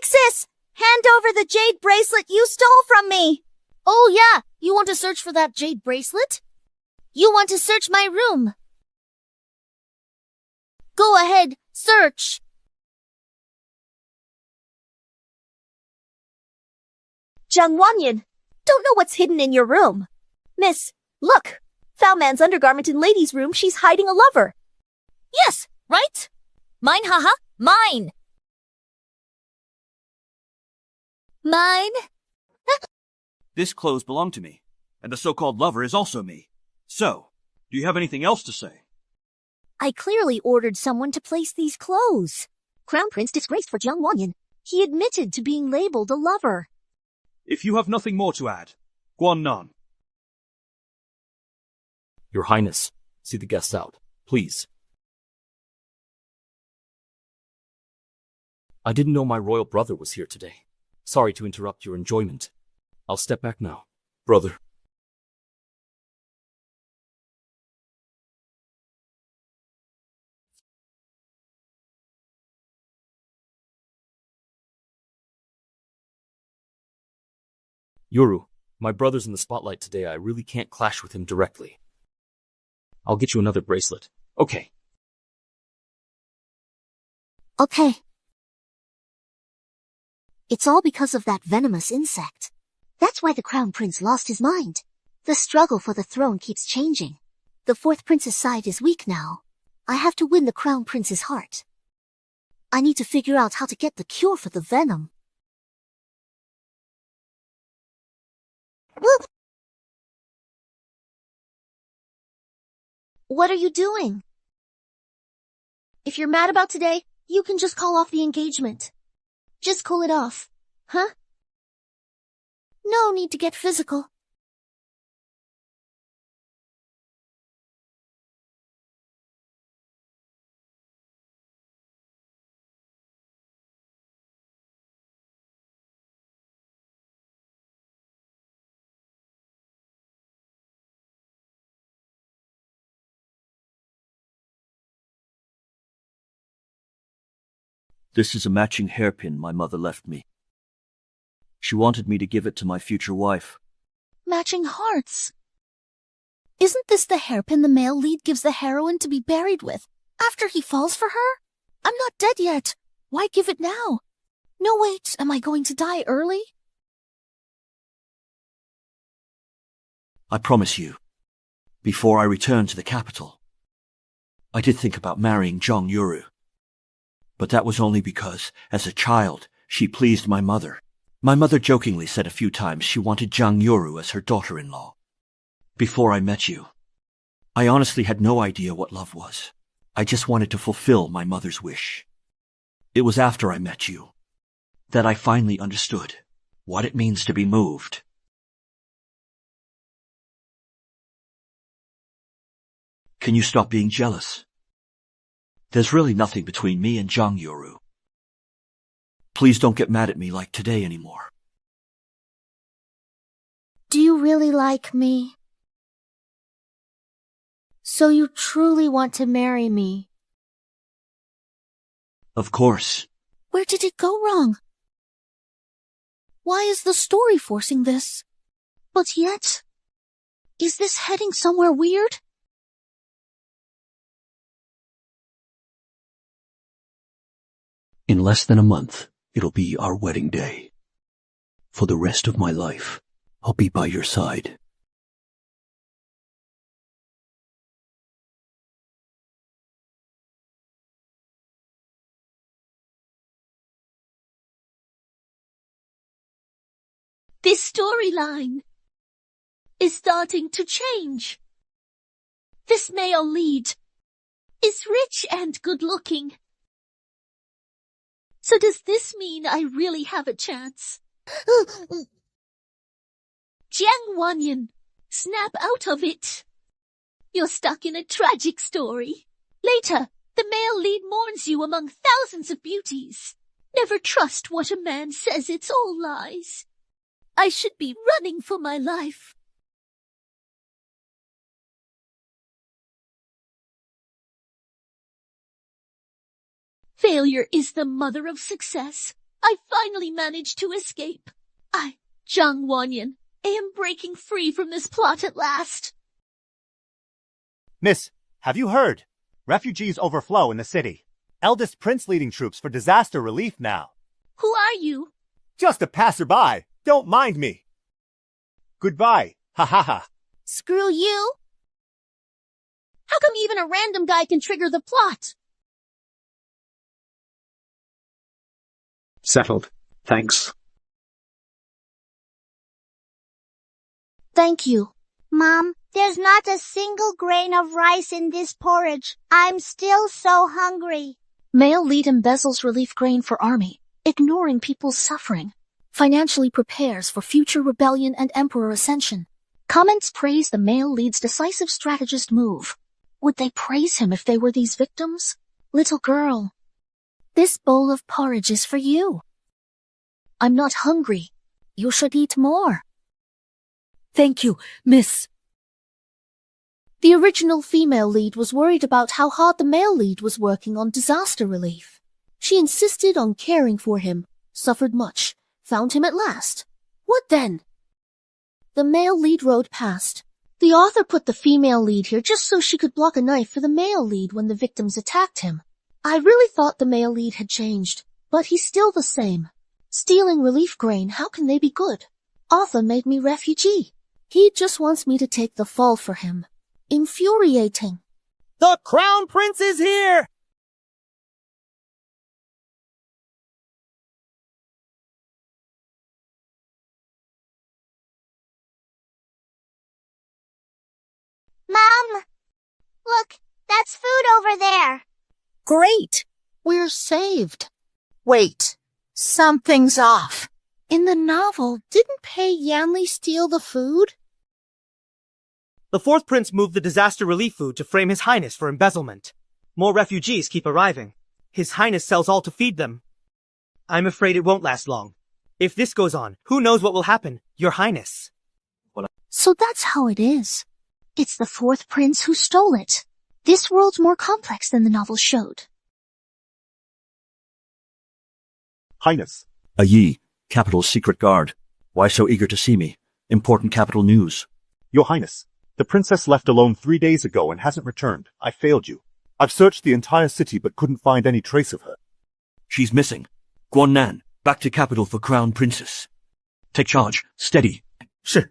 sis, hand over the jade bracelet you stole from me. Oh yeah, you want to search for that jade bracelet? You want to search my room? Go ahead, search. Zhang Wanyan, don't know what's hidden in your room. Miss, look, foul man's undergarment in ladies' room, she's hiding a lover. Yes, right? Mine, haha, mine. Mine? This clothes belong to me, and the so-called lover is also me. So, do you have anything else to say? I clearly ordered someone to place these clothes. Crown Prince disgraced for Jiang Wanyan. He admitted to being labeled a lover. If you have nothing more to add, Guan Nan. Your Highness, see the guests out, please. I didn't know my royal brother was here today. Sorry to interrupt your enjoyment. I'll step back now, brother. Yoru, my brother's in the spotlight today. I really can't clash with him directly. I'll get you another bracelet. Okay. Okay. It's all because of that venomous insect. That's why the Crown Prince lost his mind. The struggle for the throne keeps changing. The fourth prince's side is weak now. I have to win the Crown Prince's heart. I need to figure out how to get the cure for the venom. What are you doing? If you're mad about today, you can just call off the engagement. Just cool it off, huh? No need to get physical. This is a matching hairpin my mother left me. She wanted me to give it to my future wife. Matching hearts. Isn't this the hairpin the male lead gives the heroine to be buried with after he falls for her? I'm not dead yet. Why give it now? No, wait, am I going to die early? I promise you, before I return to the capital, I did think about marrying Zhang Yuru. But that was only because, as a child, she pleased my mother. My mother jokingly said a few times she wanted Zhang Yuru as her daughter-in-law. Before I met you, I honestly had no idea what love was. I just wanted to fulfill my mother's wish. It was after I met you that I finally understood what it means to be moved. Can you stop being jealous? There's really nothing between me and Zhang Yuru. Please don't get mad at me like today anymore. Do you really like me? So you truly want to marry me? Of course. Where did it go wrong? Why is the story forcing this? But yet, is this heading somewhere weird? In less than a month, it'll be our wedding day. For the rest of my life, I'll be by your side. This storyline is starting to change. This male lead is rich and good-looking. So does this mean I really have a chance? Jiang Wanyan, snap out of it. You're stuck in a tragic story. Later, the male lead mourns you among thousands of beauties. Never trust what a man says, it's all lies. I should be running for my life. Failure is the mother of success. I finally managed to escape. I, Jiang Wanyan, am breaking free from this plot at last. Miss, have you heard? Refugees overflow in the city. Eldest Prince leading troops for disaster relief now. Who are you? Just a passerby. Don't mind me. Goodbye. Ha ha ha. Screw you. How come even a random guy can trigger the plot? Settled. Thanks. Thank you. Mom, there's not a single grain of rice in this porridge. I'm still so hungry. Male lead embezzles relief grain for army, ignoring people's suffering. Financially prepares for future rebellion and emperor ascension. Comments praise the male lead's decisive strategist move. Would they praise him if they were these victims? Little girl, this bowl of porridge is for you. I'm not hungry. You should eat more. Thank you, miss. The original female lead was worried about how hard the male lead was working on disaster relief. She insisted on caring for him, suffered much, found him at last. What then? The male lead rode past. The author put the female lead here just so she could block a knife for the male lead when the victims attacked him. I really thought the male lead had changed, but he's still the same. Stealing relief grain, how can they be good? Author made me refugee. He just wants me to take the fall for him. Infuriating. The Crown Prince is here! Mom! Look, that's food over there. Great! We're saved. Wait, something's off. In the novel, didn't Pei Yanli steal the food? The fourth prince moved the disaster relief food to frame His Highness for embezzlement. More refugees keep arriving. His Highness sells all to feed them. I'm afraid it won't last long. If this goes on, who knows what will happen, Your Highness. So that's how it is. It's the fourth prince who stole it. This world's more complex than the novel showed. Highness. A Yi, Capital's secret guard. Why so eager to see me? Important capital news. Your Highness, the princess left alone 3 days ago and hasn't returned. I failed you. I've searched the entire city but couldn't find any trace of her. She's missing. Guannan, back to capital for Crown Princess. Take charge. Steady. Sure.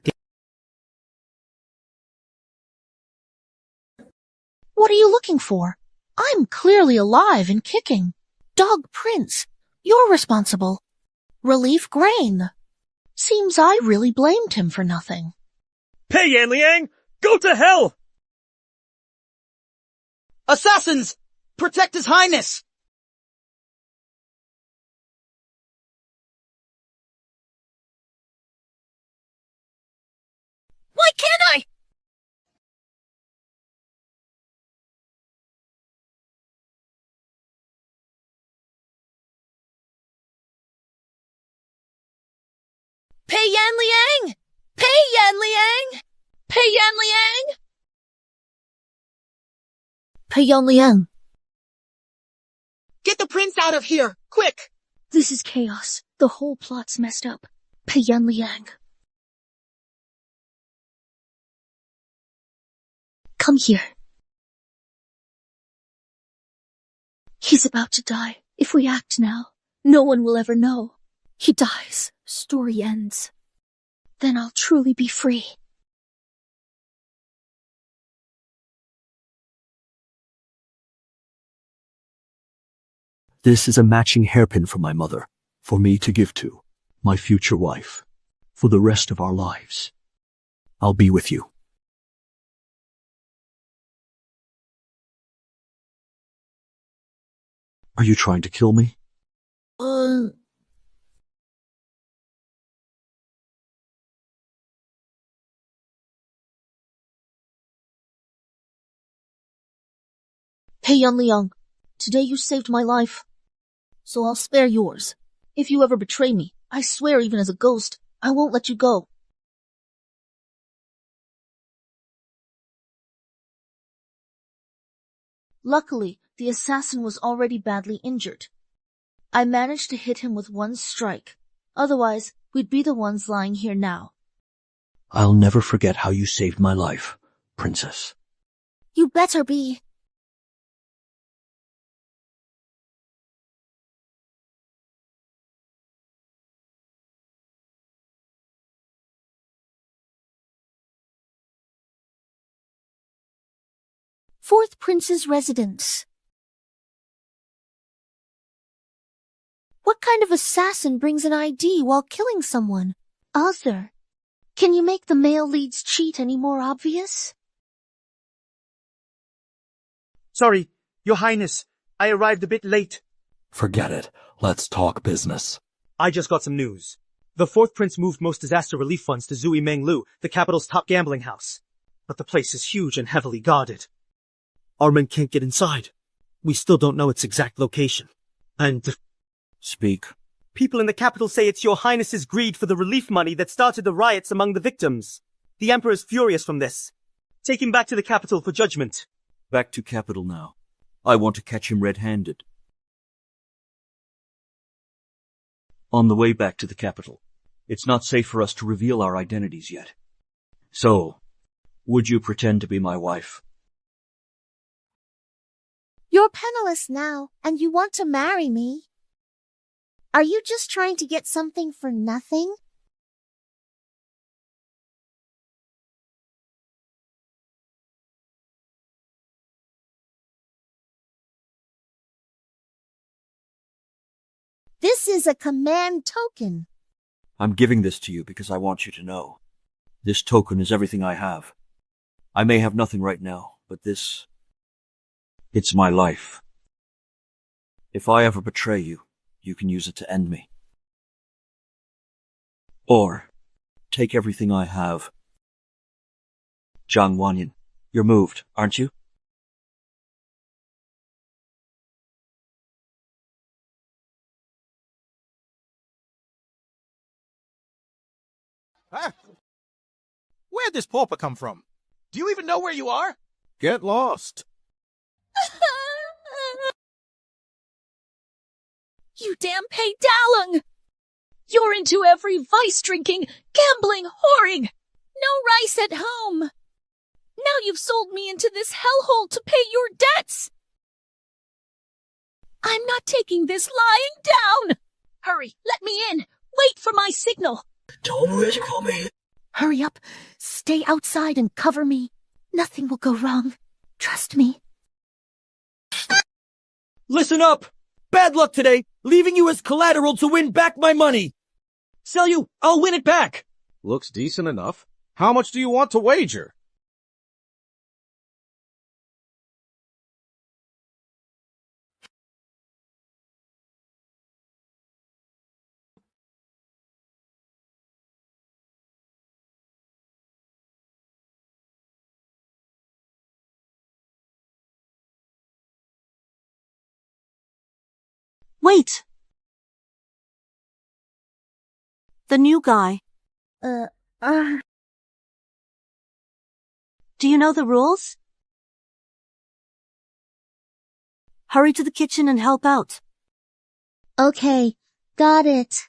What are you looking for? I'm clearly alive and kicking. Dog Prince, you're responsible. Relief grain. Seems I really blamed him for nothing. Pei Yanliang, go to hell! Assassins! Protect His Highness! Why can't I? Pei Yanliang! Pei Yanliang! Pei Yanliang! Pei Yanliang. Get the prince out of here, quick! This is chaos. The whole plot's messed up. Pei Yanliang. Come here. He's about to die. If we act now, no one will ever know. He dies. Story ends. Then I'll truly be free. This is a matching hairpin for my mother, for me to give to my future wife, for the rest of our lives. I'll be with you. Are you trying to kill me? Pei Yanliang, today you saved my life. So I'll spare yours. If you ever betray me, I swear even as a ghost, I won't let you go. Luckily, the assassin was already badly injured. I managed to hit him with one strike. Otherwise, we'd be the ones lying here now. I'll never forget how you saved my life, Princess. You better be. Fourth Prince's residence. What kind of assassin brings an ID while killing someone? Arthur, can you make the male leads cheat any more obvious? Sorry, Your Highness. I arrived a bit late. Forget it. Let's talk business. I just got some news. The fourth prince moved most disaster relief funds to Zui Menglu, the capital's top gambling house. But the place is huge and heavily guarded. Our men can't get inside. We still don't know its exact location. And... Speak. People in the capital say it's your highness's greed for the relief money that started the riots among the victims. The emperor's furious from this. Take him back to the capital for judgment. Back to capital now. I want to catch him red-handed. On the way back to the capital, it's not safe for us to reveal our identities yet. So, would you pretend to be my wife? You're penniless now, and you want to marry me. Are you just trying to get something for nothing? This is a command token. I'm giving this to you because I want you to know. This token is everything I have. I may have nothing right now, but it's my life. If I ever betray you, you can use it to end me. Or, take everything I have. Zhang Wanyan, you're moved, aren't you? Ah. Where'd this pauper come from? Do you even know where you are? Get lost. You damn paid Dalung! You're into every vice drinking, gambling, whoring! No rice at home! Now you've sold me into this hellhole to pay your debts! I'm not taking this lying down! Hurry, let me in! Wait for my signal! Don't move, call me. Hurry up. Stay outside and cover me. Nothing will go wrong. Trust me. Listen up! Bad luck today, leaving you as collateral to win back my money. Sell you, I'll win it back. Looks decent enough. How much do you want to wager? Wait! The new guy. Do you know the rules? Hurry to the kitchen and help out. Okay, got it.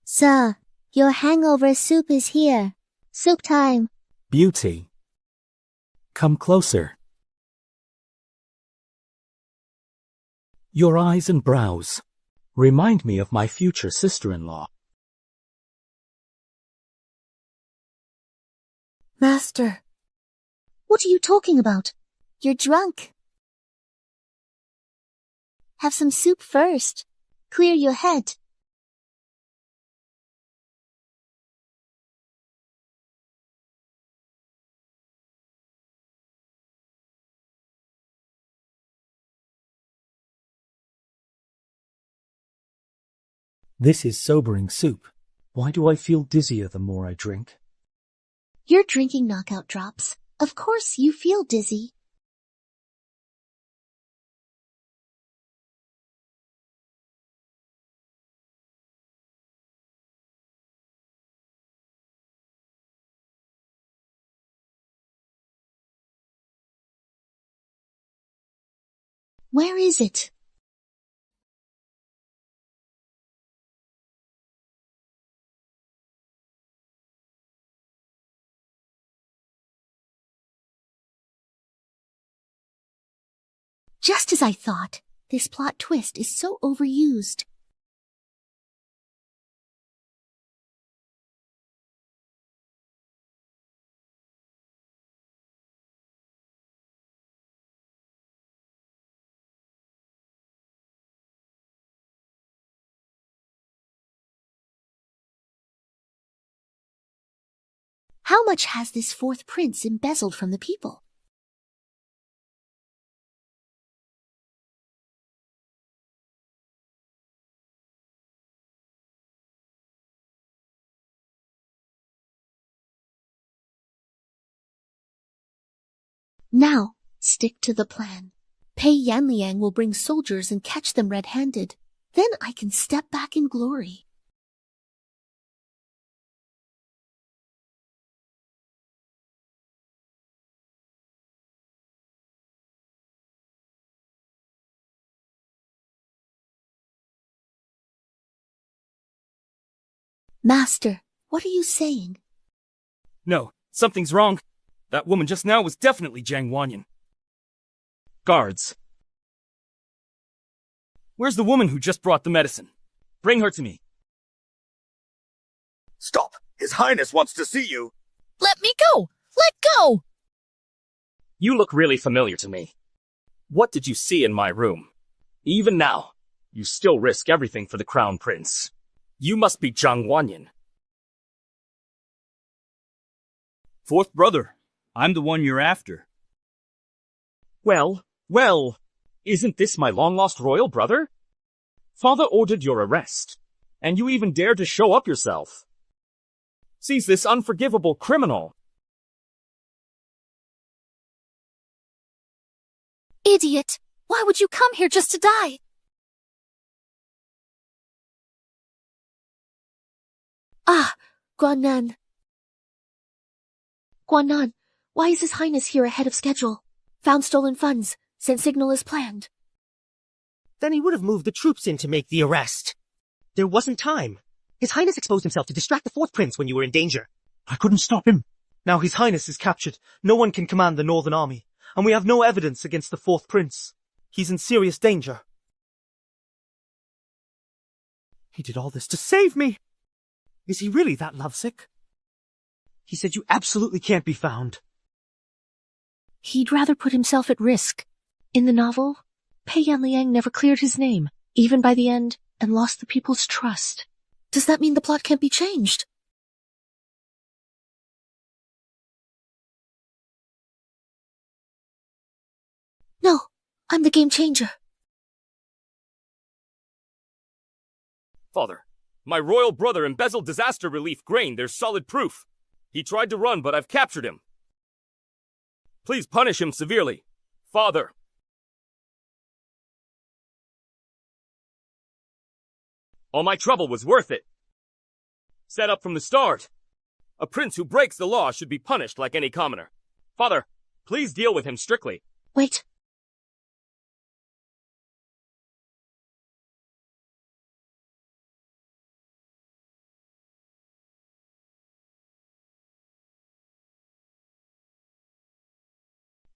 Sir, your hangover soup is here. Soup time. Beauty. Come closer. Your eyes and brows remind me of my future sister-in-law. Master. What are you talking about? You're drunk. Have some soup first. Clear your head. This is sobering soup. Why do I feel dizzier the more I drink? You're drinking knockout drops. Of course you feel dizzy. Where is it? Just as I thought, this plot twist is so overused. How much has this fourth prince embezzled from the people? Now, stick to the plan. Pei Yanliang will bring soldiers and catch them red-handed. Then I can step back in glory. Master, what are you saying? No, something's wrong. That woman just now was definitely Jiang Wanyan. Guards. Where's the woman who just brought the medicine? Bring her to me. Stop! His Highness wants to see you! Let me go! Let go! You look really familiar to me. What did you see in my room? Even now, you still risk everything for the Crown Prince. You must be Jiang Wanyan. Fourth brother. I'm the one you're after. Well, isn't this my long-lost royal brother? Father ordered your arrest, and you even dared to show up yourself. Seize this unforgivable criminal. Idiot! Why would you come here just to die? Ah, Guanan. Guanan, why is His Highness here ahead of schedule? Found stolen funds. Sent signal as planned. Then he would have moved the troops in to make the arrest. There wasn't time. His Highness exposed himself to distract the fourth prince when you were in danger. I couldn't stop him. Now His Highness is captured. No one can command the Northern Army, and we have no evidence against the fourth prince. He's in serious danger. He did all this to save me. Is he really that lovesick? He said you absolutely can't be found. He'd rather put himself at risk. In the novel, Pei Yanliang never cleared his name, even by the end, and lost the people's trust. Does that mean the plot can't be changed? No, I'm the game changer. Father, my royal brother embezzled disaster relief grain. There's solid proof. He tried to run, but I've captured him. Please punish him severely. Father. All my trouble was worth it. Set up from the start. A prince who breaks the law should be punished like any commoner. Father, please deal with him strictly. Wait.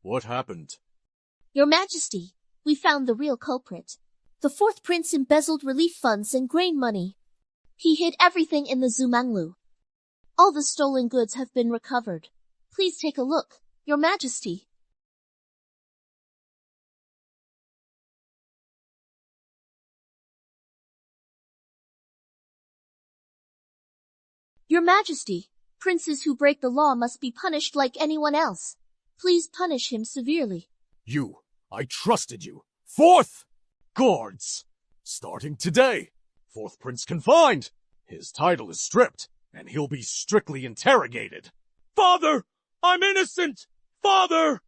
What happened? Your Majesty, we found the real culprit. The fourth prince embezzled relief funds and grain money. He hid everything in the Zumanglu. All the stolen goods have been recovered. Please take a look, Your Majesty. Your Majesty, princes who break the law must be punished like anyone else. Please punish him severely. I trusted you. Fourth! Guards! Starting today, fourth prince confined. His title is stripped, and he'll be strictly interrogated. Father! I'm innocent! Father!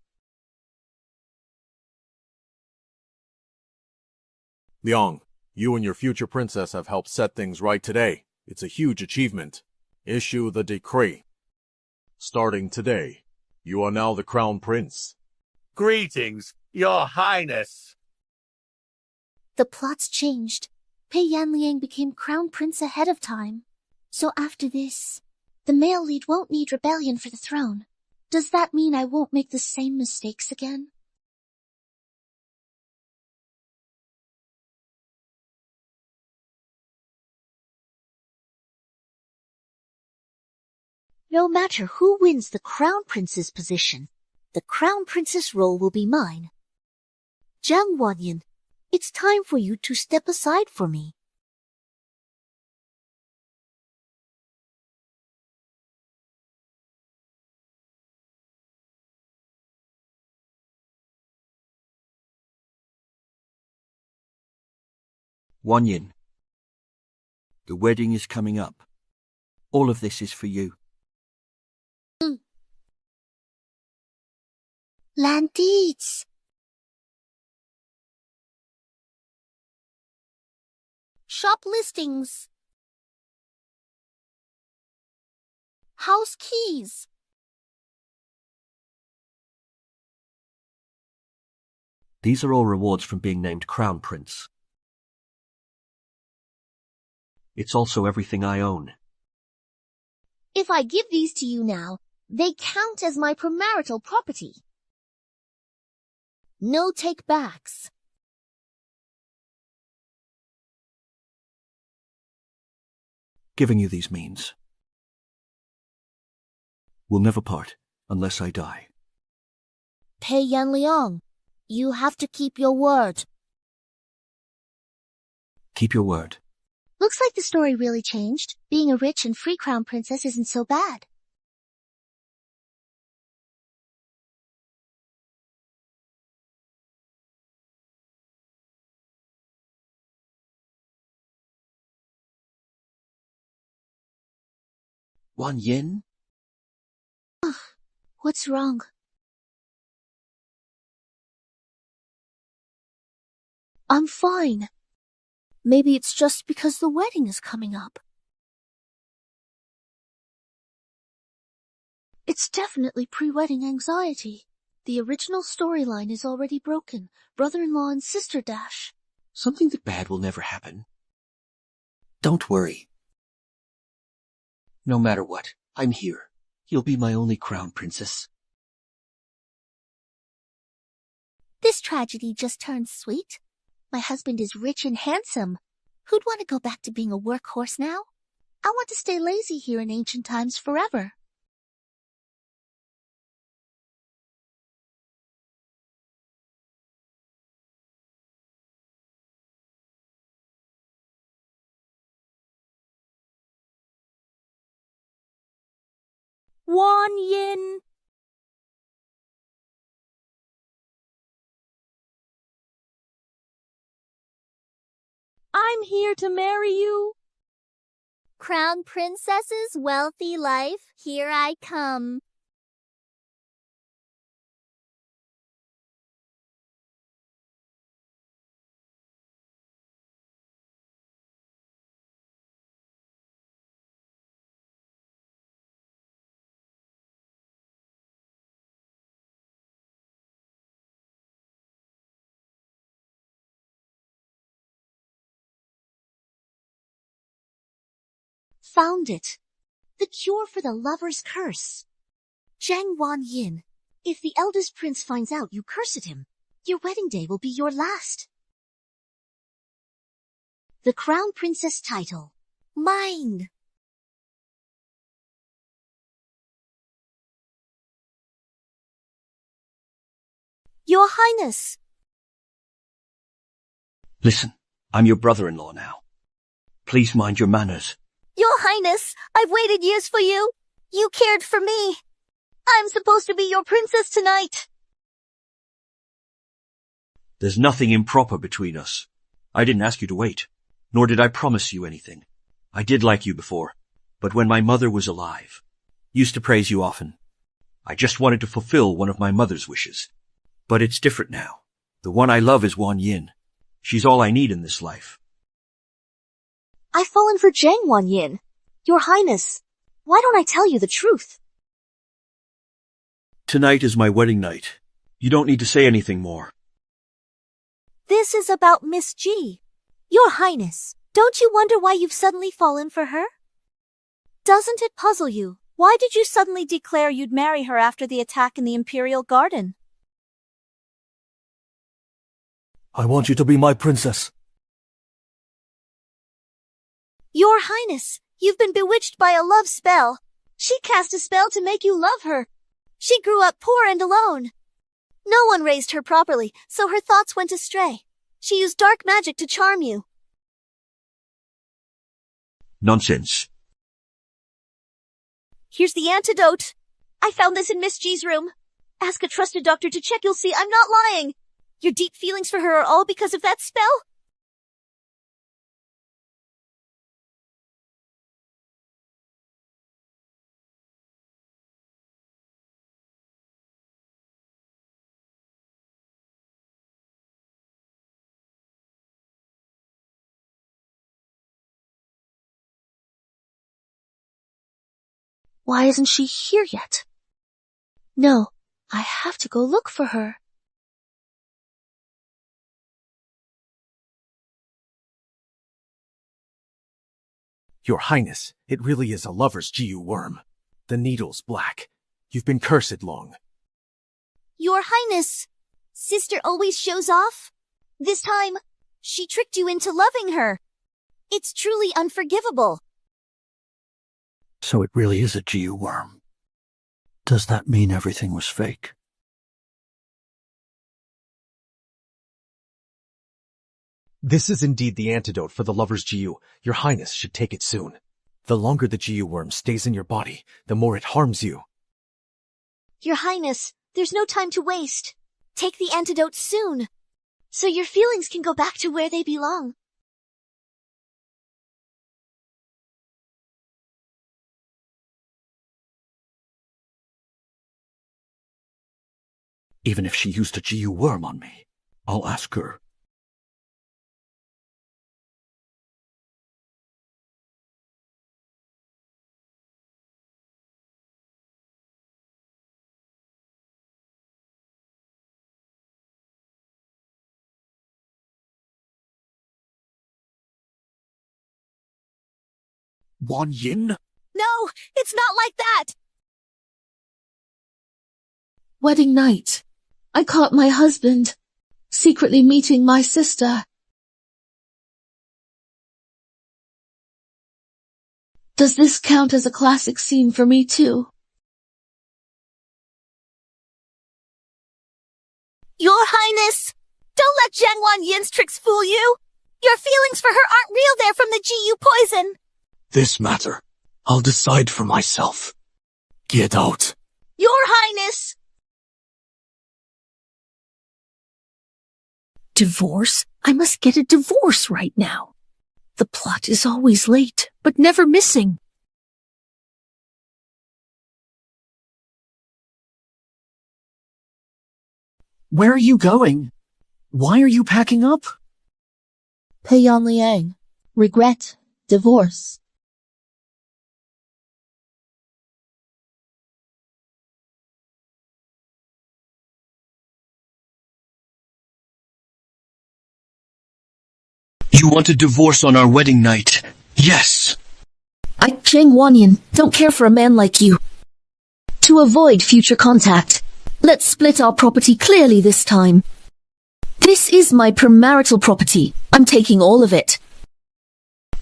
Liang, you and your future princess have helped set things right today. It's a huge achievement. Issue the decree. Starting today, you are now the crown prince. Greetings, Your Highness. The plot's changed. Pei Yanliang became crown prince ahead of time. So after this, the male lead won't need rebellion for the throne. Does that mean I won't make the same mistakes again? No matter who wins the crown prince's position, the crown princess role will be mine. Jiang Wanyan, it's time for you to step aside for me. Wanyin, the wedding is coming up. All of this is for you. Land deeds. Shop listings. House keys. These are all rewards from being named Crown Prince. It's also everything I own. If I give these to you now, they count as my premarital property. No take-backs. Giving you these means we'll never part unless I die. Pei Yanliang, you have to keep your word. Keep your word. Looks like the story really changed. Being a rich and free crown princess isn't so bad. Wanyin? Ugh, what's wrong? I'm fine. Maybe it's just because the wedding is coming up. It's definitely pre-wedding anxiety. The original storyline is already broken. Brother-in-law and sister dash. Something that bad will never happen. Don't worry. No matter what, I'm here. You'll be my only crown princess. This tragedy just turned sweet. My husband is rich and handsome. Who'd want to go back to being a workhorse now? I want to stay lazy here in ancient times forever. Wanyin. I'm here to marry you. Crown Princess's wealthy life, here I come. Found it. The cure for the lover's curse. Zhang Wanyin, if the eldest prince finds out you cursed him, your wedding day will be your last. The crown princess title. Mine. Your Highness. Listen, I'm your brother-in-law now. Please mind your manners. Your Highness, I've waited years for you. You cared for me. I'm supposed to be your princess tonight. There's nothing improper between us. I didn't ask you to wait, nor did I promise you anything. I did like you before, but when my mother was alive, used to praise you often. I just wanted to fulfill one of my mother's wishes. But it's different now. The one I love is Wanyin. She's all I need in this life. I've fallen for Zhang Wanyin. Your Highness, why don't I tell you the truth? Tonight is my wedding night. You don't need to say anything more. This is about Miss G. Your Highness, don't you wonder why you've suddenly fallen for her? Doesn't it puzzle you? Why did you suddenly declare you'd marry her after the attack in the Imperial Garden? I want you to be my princess. Your Highness, you've been bewitched by a love spell. She cast a spell to make you love her. She grew up poor and alone. No one raised her properly, so her thoughts went astray. She used dark magic to charm you. Nonsense. Here's the antidote. I found this in Miss G's room. Ask a trusted doctor to check, you'll see I'm not lying. Your deep feelings for her are all because of that spell? Why isn't she here yet? No, I have to go look for her. Your Highness, it really is a lover's GU worm. The needle's black. You've been cursed long. Your Highness, sister always shows off. This time, she tricked you into loving her. It's truly unforgivable. So it really is a GU worm. Does that mean everything was fake? This is indeed the antidote for the lover's GU. Your Highness should take it soon. The longer the GU worm stays in your body, the more it harms you. Your Highness, there's no time to waste. Take the antidote soon, so your feelings can go back to where they belong. Even if she used a GU worm on me, I'll ask her. Wanyin? No, it's not like that! Wedding night. I caught my husband secretly meeting my sister. Does this count as a classic scene for me too? Your Highness, don't let Jiang Wanyin's tricks fool you. Your feelings for her aren't real. They're from the GU poison. This matter, I'll decide for myself. Get out. Your Highness! Divorce? I must get a divorce right now. The plot is always late, but never missing. Where are you going? Why are you packing up? Peiyan Liang. Regret. Divorce. You want a divorce on our wedding night? Yes. Jiang Wanyin, don't care for a man like you. To avoid future contact, let's split our property clearly this time. This is my premarital property. I'm taking all of it.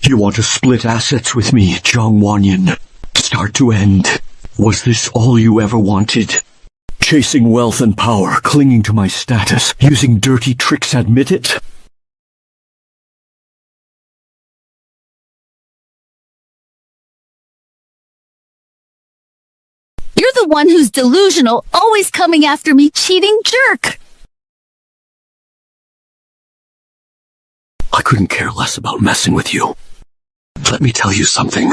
You want to split assets with me, Jiang Wanyin? Start to end. Was this all you ever wanted? Chasing wealth and power, clinging to my status, using dirty tricks, admit it? You're the one who's delusional, always coming after me, cheating jerk! I couldn't care less about messing with you. Let me tell you something.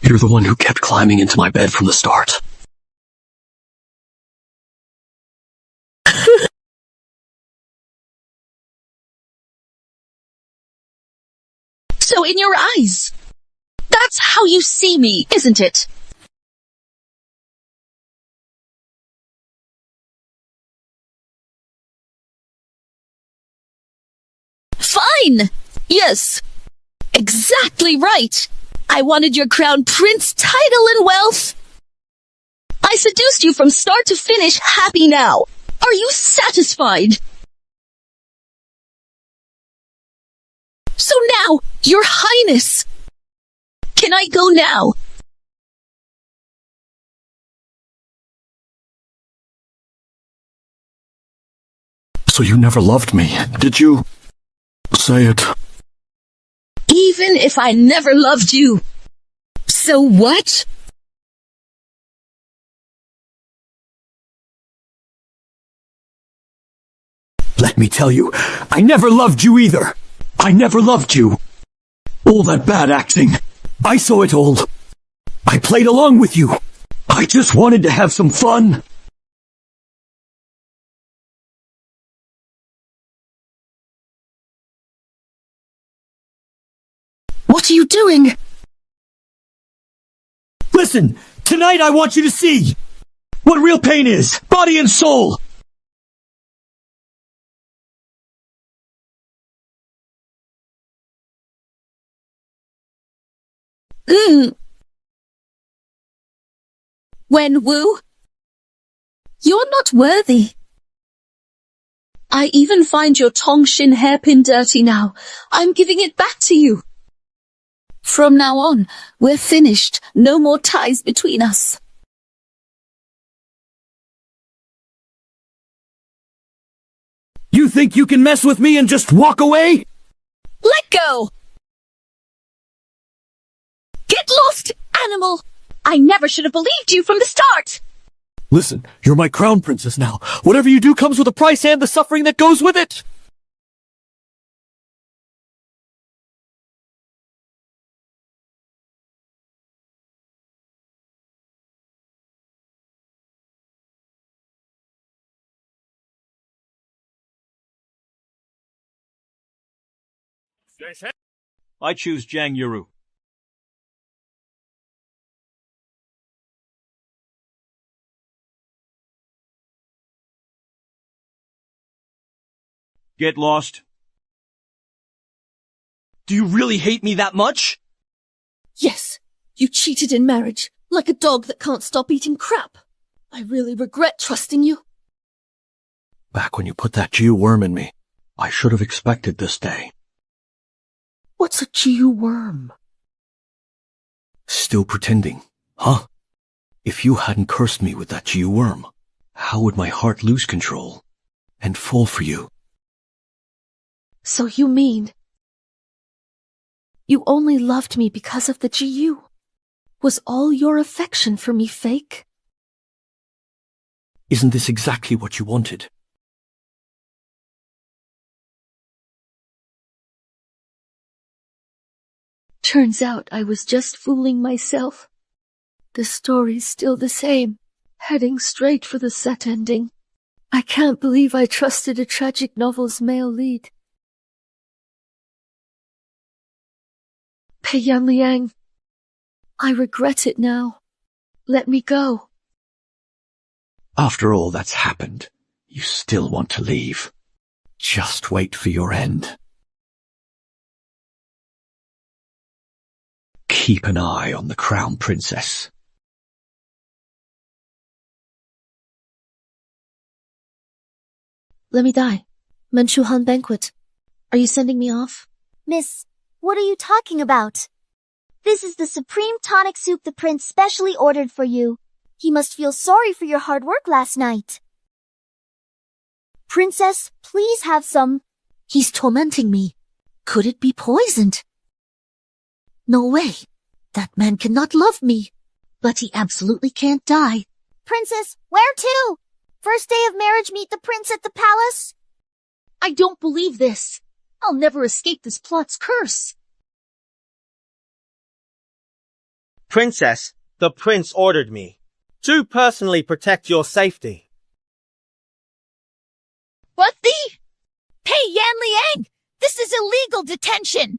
You're the one who kept climbing into my bed from the start. So in your eyes, that's how you see me, isn't it? Fine! Yes! Exactly right! I wanted your crown prince title and wealth! I seduced you from start to finish, happy now! Are you satisfied? So now, your highness! Can I go now? So you never loved me, did you? Say it. Even if I never loved you. So what? Let me tell you, I never loved you either. I never loved you. All that bad acting, I saw it all. I played along with you. I just wanted to have some fun. What are you doing? Listen, tonight I want you to see what real pain is, body and soul. Wenwu, you're not worthy. I even find your Tongshin hairpin dirty now. I'm giving it back to you. From now on, we're finished. No more ties between us. You think you can mess with me and just walk away? Let go! Get lost, animal! I never should have believed you from the start! Listen, you're my crown princess now. Whatever you do comes with a price and the suffering that goes with it. I choose Jiang Yuru. Get lost. Do you really hate me that much? Yes, you cheated in marriage, like a dog that can't stop eating crap. I really regret trusting you. Back when you put that Jew worm in me, I should have expected this day. What's a Jew worm? Still pretending, huh? If you hadn't cursed me with that Jew worm, how would my heart lose control and fall for you? So you mean you only loved me because of the GU? Was all your affection for me fake? Isn't this exactly what you wanted? Turns out I was just fooling myself. The story's still the same, heading straight for the set ending. I can't believe I trusted a tragic novel's male lead. Pei Yan Liang, I regret it now. Let me go. After all that's happened, you still want to leave. Just wait for your end. Keep an eye on the Crown Princess. Let me die. Manchuhan Banquet. Are you sending me off? Miss, what are you talking about? This is the supreme tonic soup the prince specially ordered for you. He must feel sorry for your hard work last night. Princess, please have some. He's tormenting me. Could it be poisoned? No way. That man cannot love me. But he absolutely can't die. Princess, where to? First day of marriage, meet the prince at the palace? I don't believe this. I'll never escape this plot's curse. Princess, the prince ordered me to personally protect your safety. What the? Pei Yan Liang! This is illegal detention!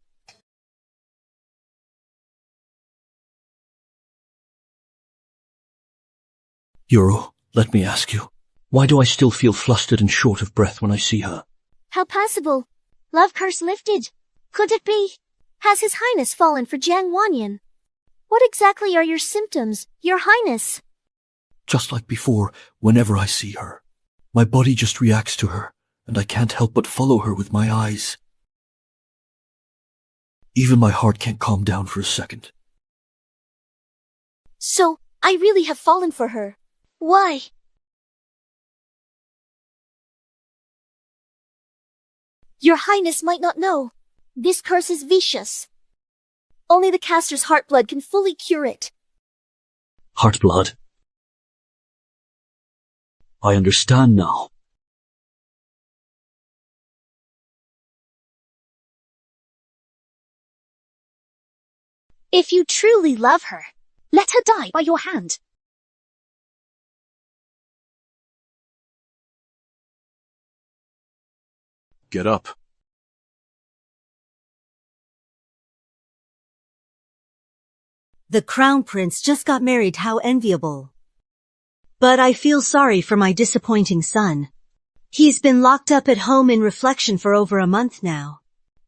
Yuru, let me ask you, why do I still feel flustered and short of breath when I see her? How possible? Love curse lifted. Could it be? Has His Highness fallen for Jiang Wanyan? What exactly are your symptoms, Your Highness? Just like before, whenever I see her, my body just reacts to her, and I can't help but follow her with my eyes. Even my heart can't calm down for a second. So, I really have fallen for her. Why? Your Highness might not know. This curse is vicious. Only the caster's heart blood can fully cure it. Heart blood? I understand now. If you truly love her, let her die by your hand. Get up. The Crown Prince just got married, how enviable. But I feel sorry for my disappointing son. He's been locked up at home in reflection for over a month now.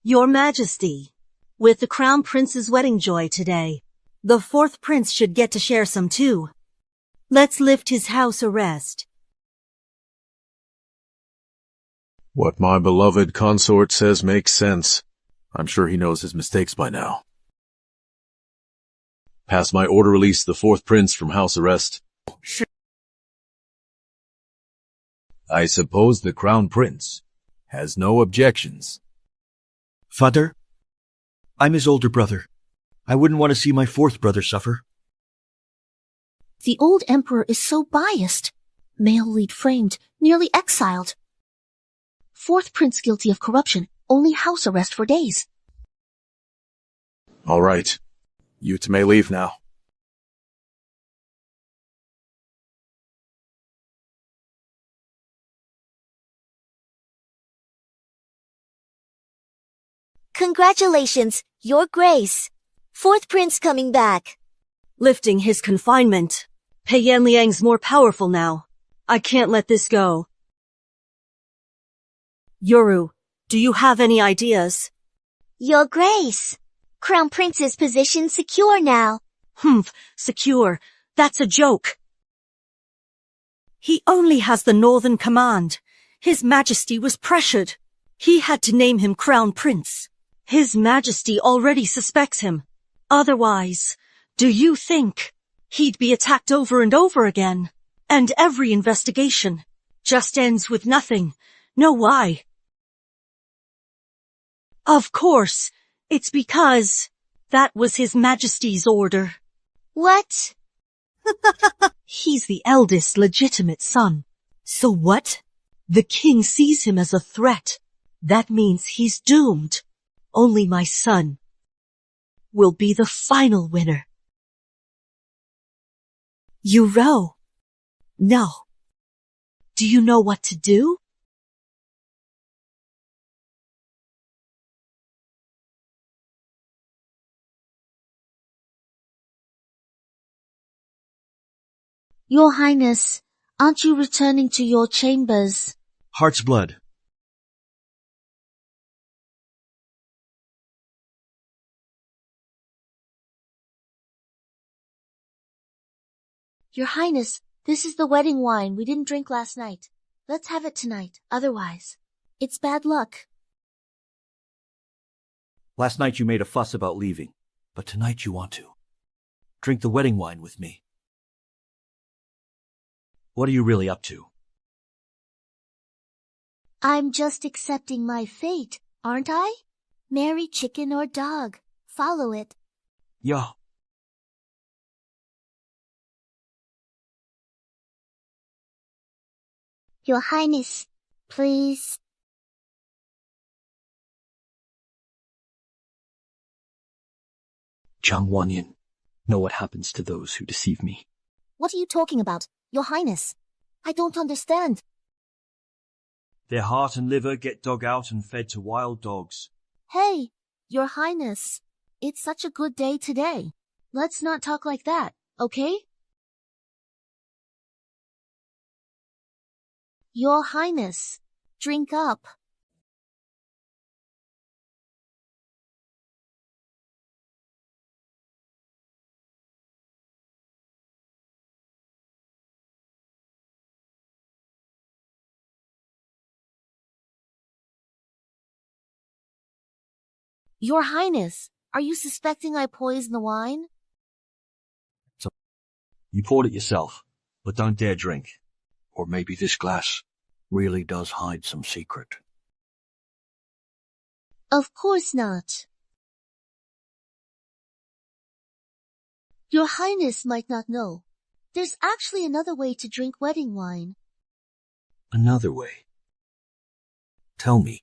Your Majesty, with the Crown Prince's wedding joy today, the fourth prince should get to share some too. Let's lift his house arrest. What my beloved consort says makes sense. I'm sure he knows his mistakes by now. Pass my order release the fourth prince from house arrest. I suppose the crown prince has no objections. Father, I'm his older brother. I wouldn't want to see my fourth brother suffer. The old emperor is so biased. Male lead framed, nearly exiled. Fourth prince guilty of corruption, only house arrest for days. All right. You two may leave now. Congratulations, Your Grace. Fourth prince coming back. Lifting his confinement. Pei Yan Liang's more powerful now. I can't let this go. Yoru, do you have any ideas? Your Grace. Crown Prince's position secure now. Secure. That's a joke. He only has the Northern Command. His Majesty was pressured. He had to name him Crown Prince. His Majesty already suspects him. Otherwise, do you think he'd be attacked over and over again? And every investigation just ends with nothing. Know why? Of course, it's because that was His Majesty's order. What? He's the eldest legitimate son. So what? The king sees him as a threat. That means he's doomed. Only my son will be the final winner. You row. No. Do you know what to do? Your Highness, aren't you returning to your chambers? Heart's blood. Your Highness, this is the wedding wine we didn't drink last night. Let's have it tonight, otherwise it's bad luck. Last night you made a fuss about leaving, but tonight you want to. Drink the wedding wine with me. What are you really up to? I'm just accepting my fate, aren't I? Marry chicken or dog. Follow it. Yeah. Your Highness, please. Jiang Wanyan, know what happens to those who deceive me. What are you talking about, Your Highness? I don't understand. Their heart and liver get dug out and fed to wild dogs. Hey, Your Highness, it's such a good day today. Let's not talk like that, okay? Your Highness, drink up. Your Highness, are you suspecting I poisoned the wine? So, you poured it yourself, but don't dare drink. Or maybe this glass really does hide some secret. Of course not. Your Highness might not know. There's actually another way to drink wedding wine. Another way? Tell me.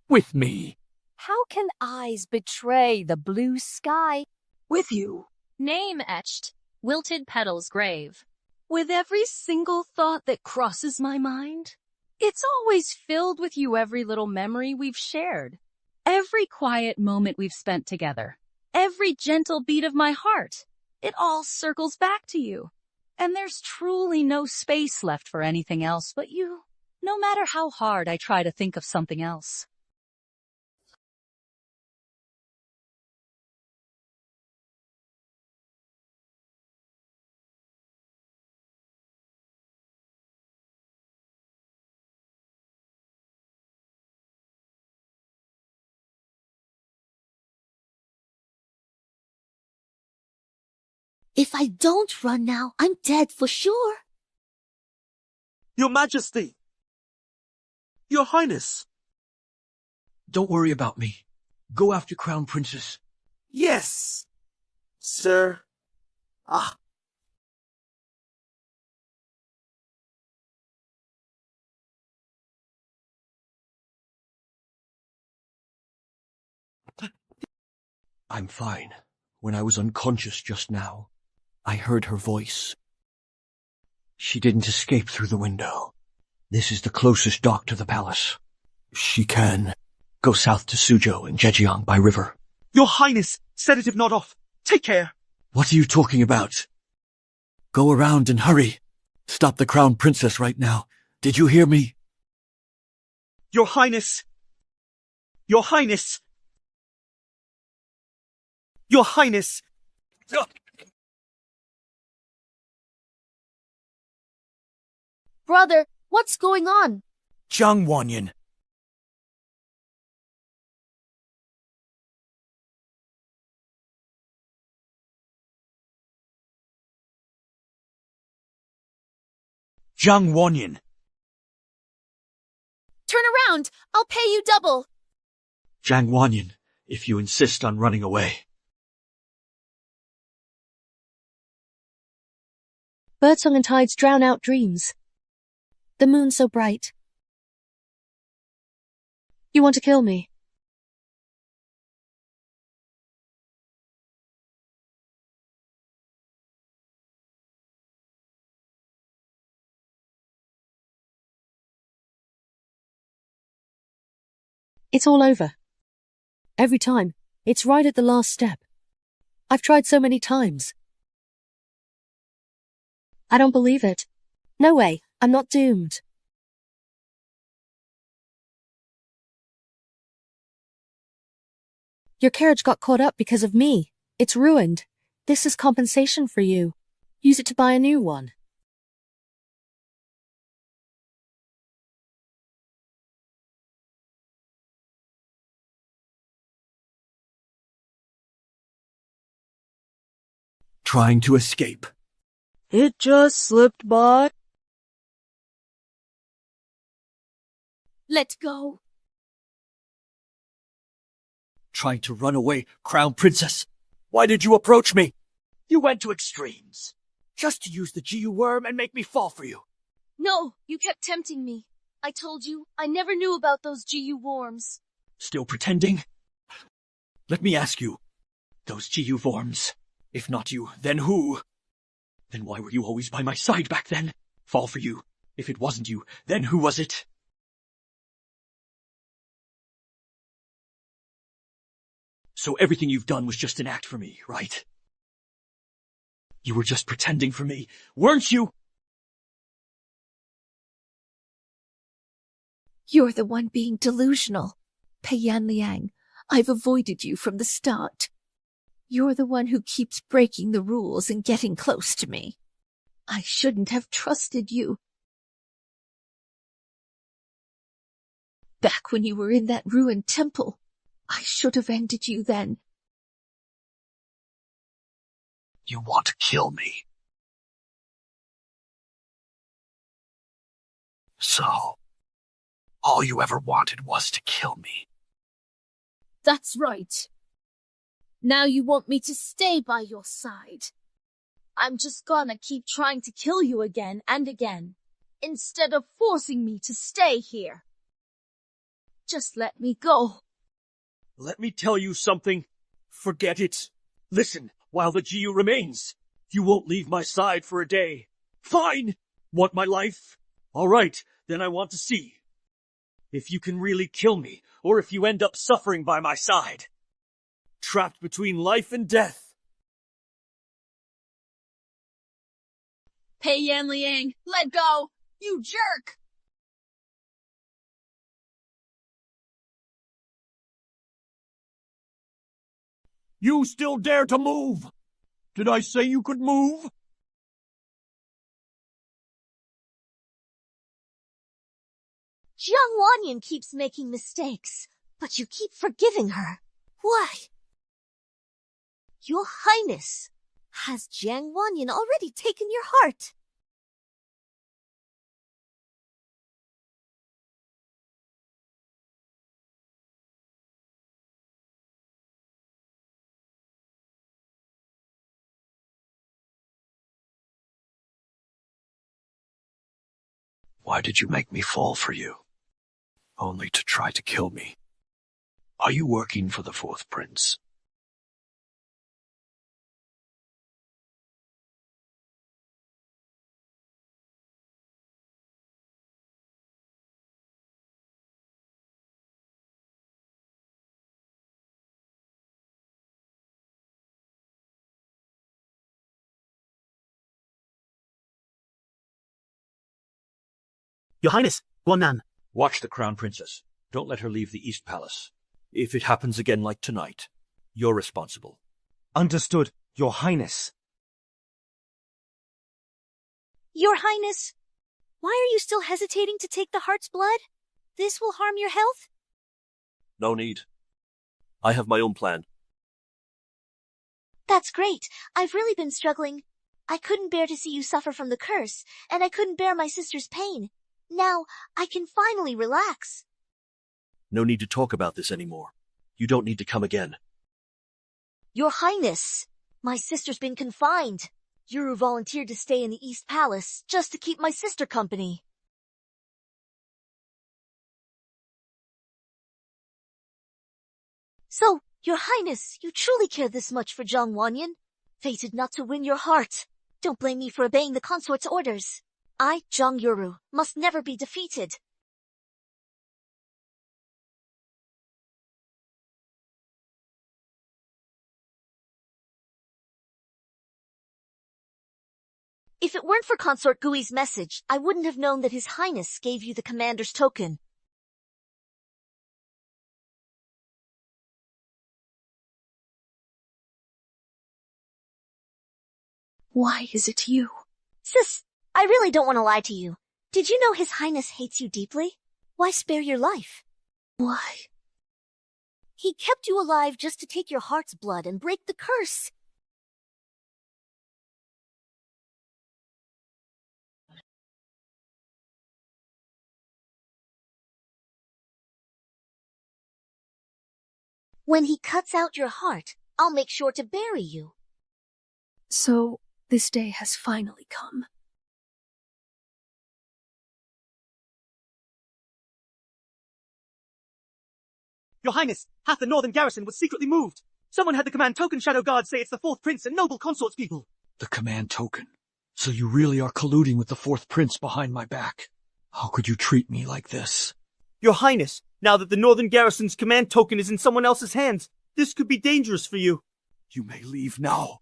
With me. How can eyes betray the blue sky? With you. Name etched, wilted petals grave. With every single thought that crosses my mind. It's always filled with you, every little memory we've shared. Every quiet moment we've spent together. Every gentle beat of my heart. It all circles back to you. And there's truly no space left for anything else but you. No matter how hard I try to think of something else. If I don't run now, I'm dead for sure. Your Majesty! Your Highness! Don't worry about me. Go after Crown Princess. Yes! Sir. Ah. I'm fine. When I was unconscious just now, I heard her voice. She didn't escape through the window. This is the closest dock to the palace. She can go south to Suzhou and Zhejiang by river. Your Highness! Sedative not off! Take care! What are you talking about? Go around and hurry. Stop the Crown Princess right now. Did you hear me? Your Highness! Your Highness! Your Highness! Brother, what's going on? Zhang Wanyan. Zhang Wanyan. Turn around! I'll pay you double! Zhang Wanyan, if you insist on running away. Birdsong and tides drown out dreams. The moon so bright. You want to kill me? It's all over. Every time. It's right at the last step. I've tried so many times. I don't believe it. No way, I'm not doomed. Your carriage got caught up because of me. It's ruined. This is compensation for you. Use it to buy a new one. Trying to escape. It just slipped by. Let go. Trying to run away, Crown Princess. Why did you approach me? You went to extremes. Just to use the GU worm and make me fall for you. No, you kept tempting me. I told you, I never knew about those GU worms. Still pretending? Let me ask you. Those GU worms. If not you, then who? Then why were you always by my side back then? Fall for you. If it wasn't you, then who was it? So everything you've done was just an act for me, right? You were just pretending for me, weren't you? You're the one being delusional. Pei Yan Liang, I've avoided you from the start. You're the one who keeps breaking the rules and getting close to me. I shouldn't have trusted you. Back when you were in that ruined temple, I should have ended you then. You want to kill me. So, all you ever wanted was to kill me. That's right. Now you want me to stay by your side. I'm just gonna keep trying to kill you again and again, instead of forcing me to stay here. Just let me go. Let me tell you something. Forget it. Listen, while the GU remains, you won't leave my side for a day. Fine! Want my life? All right, then I want to see if you can really kill me, or if you end up suffering by my side. Trapped between life and death. Hey, Yan Liang, let go! You jerk! You still dare to move? Did I say you could move? Jiang Wanyan keeps making mistakes, but you keep forgiving her. Why? Your Highness, has Jiang Wanyan already taken your heart? Why did you make me fall for you? Only to try to kill me. Are you working for the fourth prince? Your Highness, Guanan. Watch the Crown Princess. Don't let her leave the East Palace. If it happens again like tonight, you're responsible. Understood, Your Highness. Your Highness, why are you still hesitating to take the heart's blood? This will harm your health? No need. I have my own plan. That's great. I've really been struggling. I couldn't bear to see you suffer from the curse, and I couldn't bear my sister's pain. Now, I can finally relax. No need to talk about this anymore. You don't need to come again. Your Highness, my sister's been confined. Yuru volunteered to stay in the East Palace just to keep my sister company. So, Your Highness, you truly care this much for Jiang Wanyan? Fated not to win your heart. Don't blame me for obeying the consort's orders. I, Zhang Yuru, must never be defeated. If it weren't for Consort Gui's message, I wouldn't have known that His Highness gave you the commander's token. Why is it you? Sis, I really don't want to lie to you. Did you know His Highness hates you deeply? Why spare your life? Why? He kept you alive just to take your heart's blood and break the curse. When he cuts out your heart, I'll make sure to bury you. So, this day has finally come. Your Highness, half the northern garrison was secretly moved. Someone had the command token Shadow Guard say it's the fourth prince and noble consort's people. The command token. So you really are colluding with the fourth prince behind my back. How could you treat me like this? Your Highness, now that the northern garrison's command token is in someone else's hands, this could be dangerous for you. You may leave now.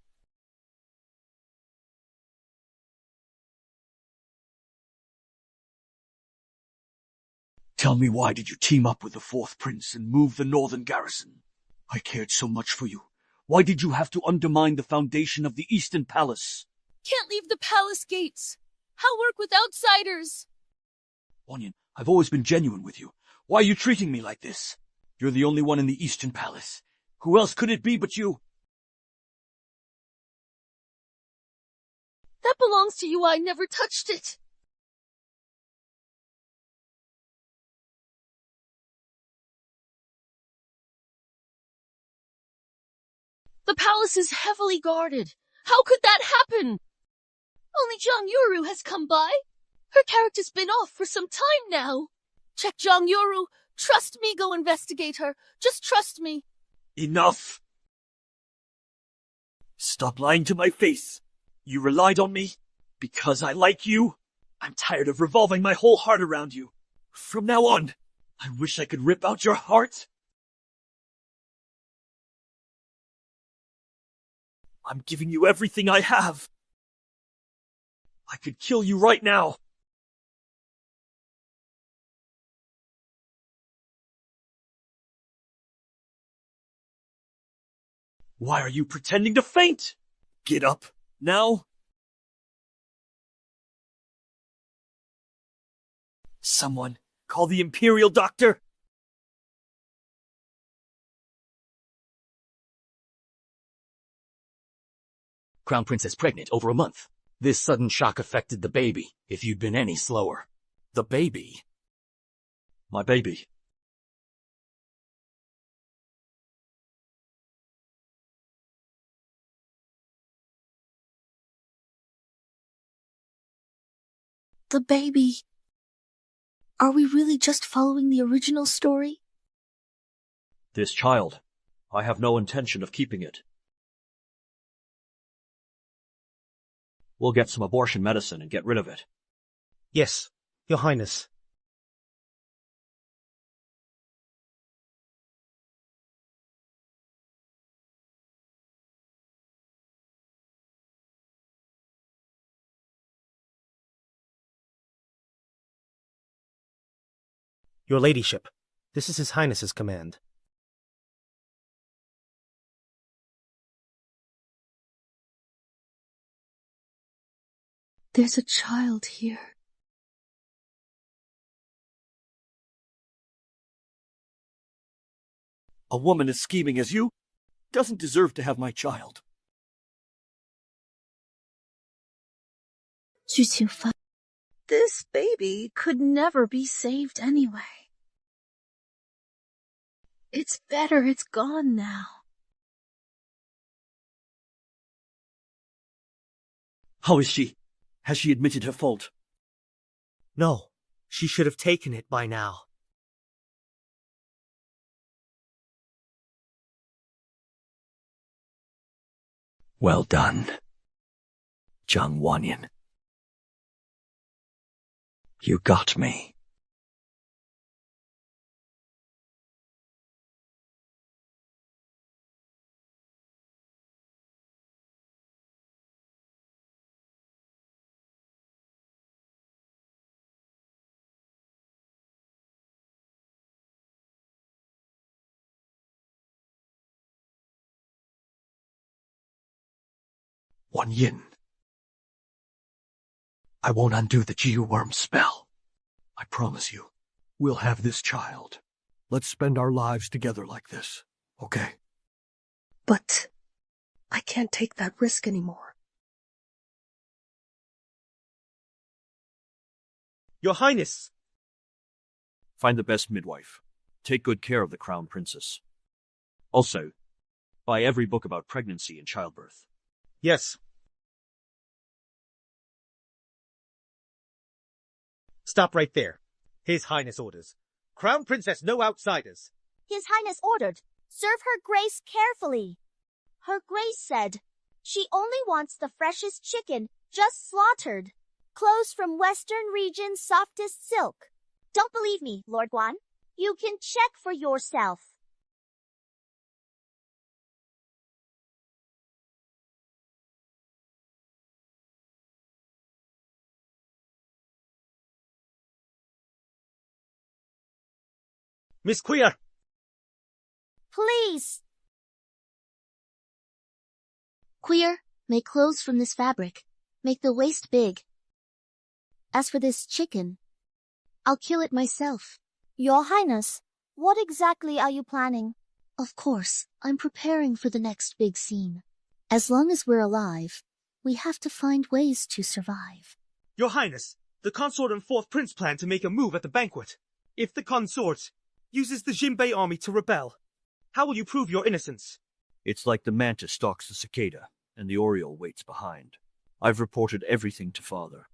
Tell me, why did you team up with the fourth prince and move the northern garrison? I cared so much for you. Why did you have to undermine the foundation of the Eastern Palace? Can't leave the palace gates. How work with outsiders? Wanyan, I've always been genuine with you. Why are you treating me like this? You're the only one in the Eastern Palace. Who else could it be but you? That belongs to you. I never touched it. The palace is heavily guarded. How could that happen? Only Zhang Yuru has come by. Her character's been off for some time now. Check Zhang Yuru. Trust me, go investigate her. Just trust me. Enough! Stop lying to my face. You relied on me because I like you. I'm tired of revolving my whole heart around you. From now on, I wish I could rip out your heart. I'm giving you everything I have. I could kill you right now. Why are you pretending to faint? Get up, now. Someone, call the Imperial Doctor. Crown Princess pregnant over a month. This sudden shock affected the baby, if you'd been any slower. The baby? My baby. The baby. Are we really just following the original story? This child. I have no intention of keeping it. We'll get some abortion medicine and get rid of it. Yes, Your Highness. Your Ladyship, this is His Highness's command. There's a child here. A woman as scheming as you doesn't deserve to have my child. This baby could never be saved anyway. It's better it's gone now. How is she? Has she admitted her fault? No, she should have taken it by now. Well done, Zhang Wanyan. You got me. Wanyan. I won't undo the geoworm spell. I promise you, we'll have this child. Let's spend our lives together like this, okay? But I can't take that risk anymore. Your Highness! Find the best midwife. Take good care of the Crown Princess. Also, buy every book about pregnancy and childbirth. Yes. Stop right there. His Highness orders. Crown Princess, no outsiders. His Highness ordered. Serve her grace carefully. Her grace said, she only wants the freshest chicken, just slaughtered. Clothes from Western region's softest silk. Don't believe me, Lord Guan. You can check for yourself. Miss Queer! Please! Queer, make clothes from this fabric. Make the waist big. As for this chicken, I'll kill it myself. Your Highness, what exactly are you planning? Of course, I'm preparing for the next big scene. As long as we're alive, we have to find ways to survive. Your Highness, the consort and fourth prince plan to make a move at the banquet. If the consort uses the Jinbei army to rebel, how will you prove your innocence? It's like the mantis stalks the cicada, and the oriole waits behind. I've reported everything to Father.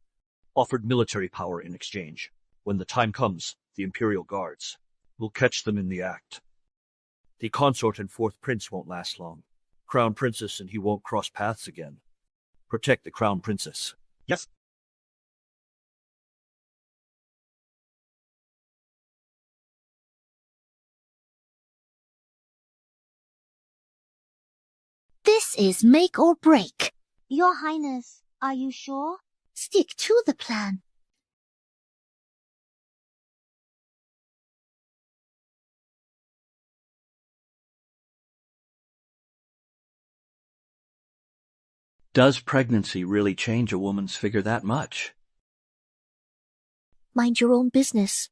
Offered military power in exchange. When the time comes, the Imperial Guards will catch them in the act. The consort and fourth prince won't last long. Crown Princess and he won't cross paths again. Protect the Crown Princess. Yes. This is make or break. Your Highness, are you sure? Stick to the plan. Does pregnancy really change a woman's figure that much? Mind your own business.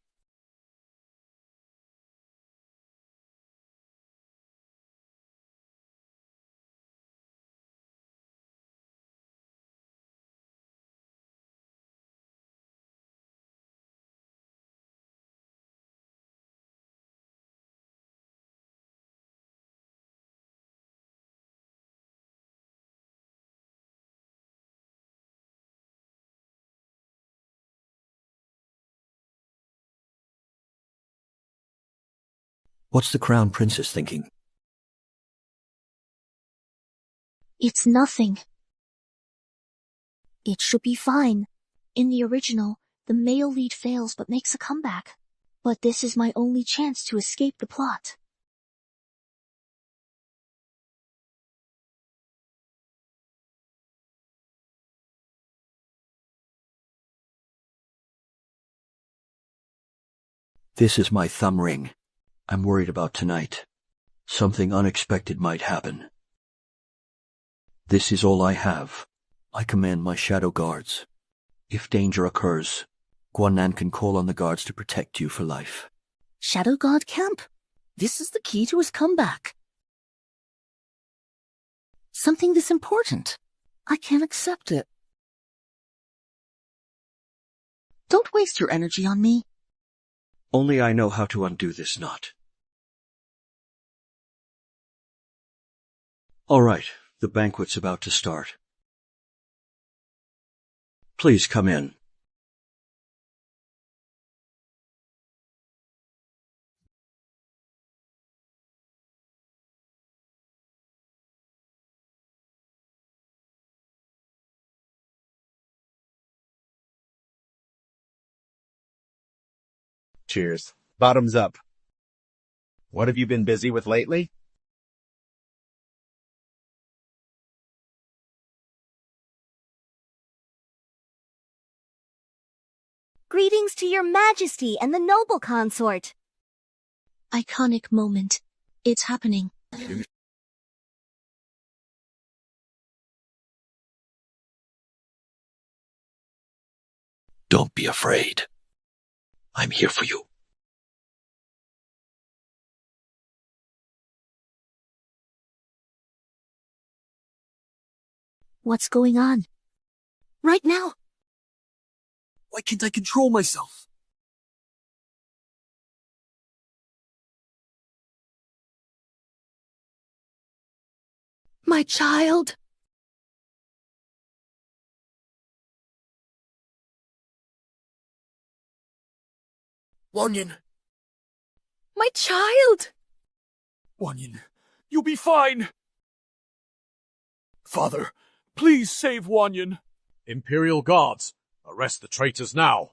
What's the Crown Princess thinking? It's nothing. It should be fine. In the original, the male lead fails but makes a comeback. But this is my only chance to escape the plot. This is my thumb ring. I'm worried about tonight. Something unexpected might happen. This is all I have. I command my shadow guards. If danger occurs, Guanan can call on the guards to protect you for life. Shadow God Camp? This is the key to his comeback. Something this important. I can't accept it. Don't waste your energy on me. Only I know how to undo this knot. All right, the banquet's about to start. Please come in. Cheers. Bottoms up. What have you been busy with lately? Greetings to your majesty and the noble consort. Iconic moment. It's happening. Don't be afraid. I'm here for you. What's going on? Right now? Why can't I control myself? My child. Wanyan! My child! Wanyan, you'll be fine! Father, please save Wanyan! Imperial guards, arrest the traitors now.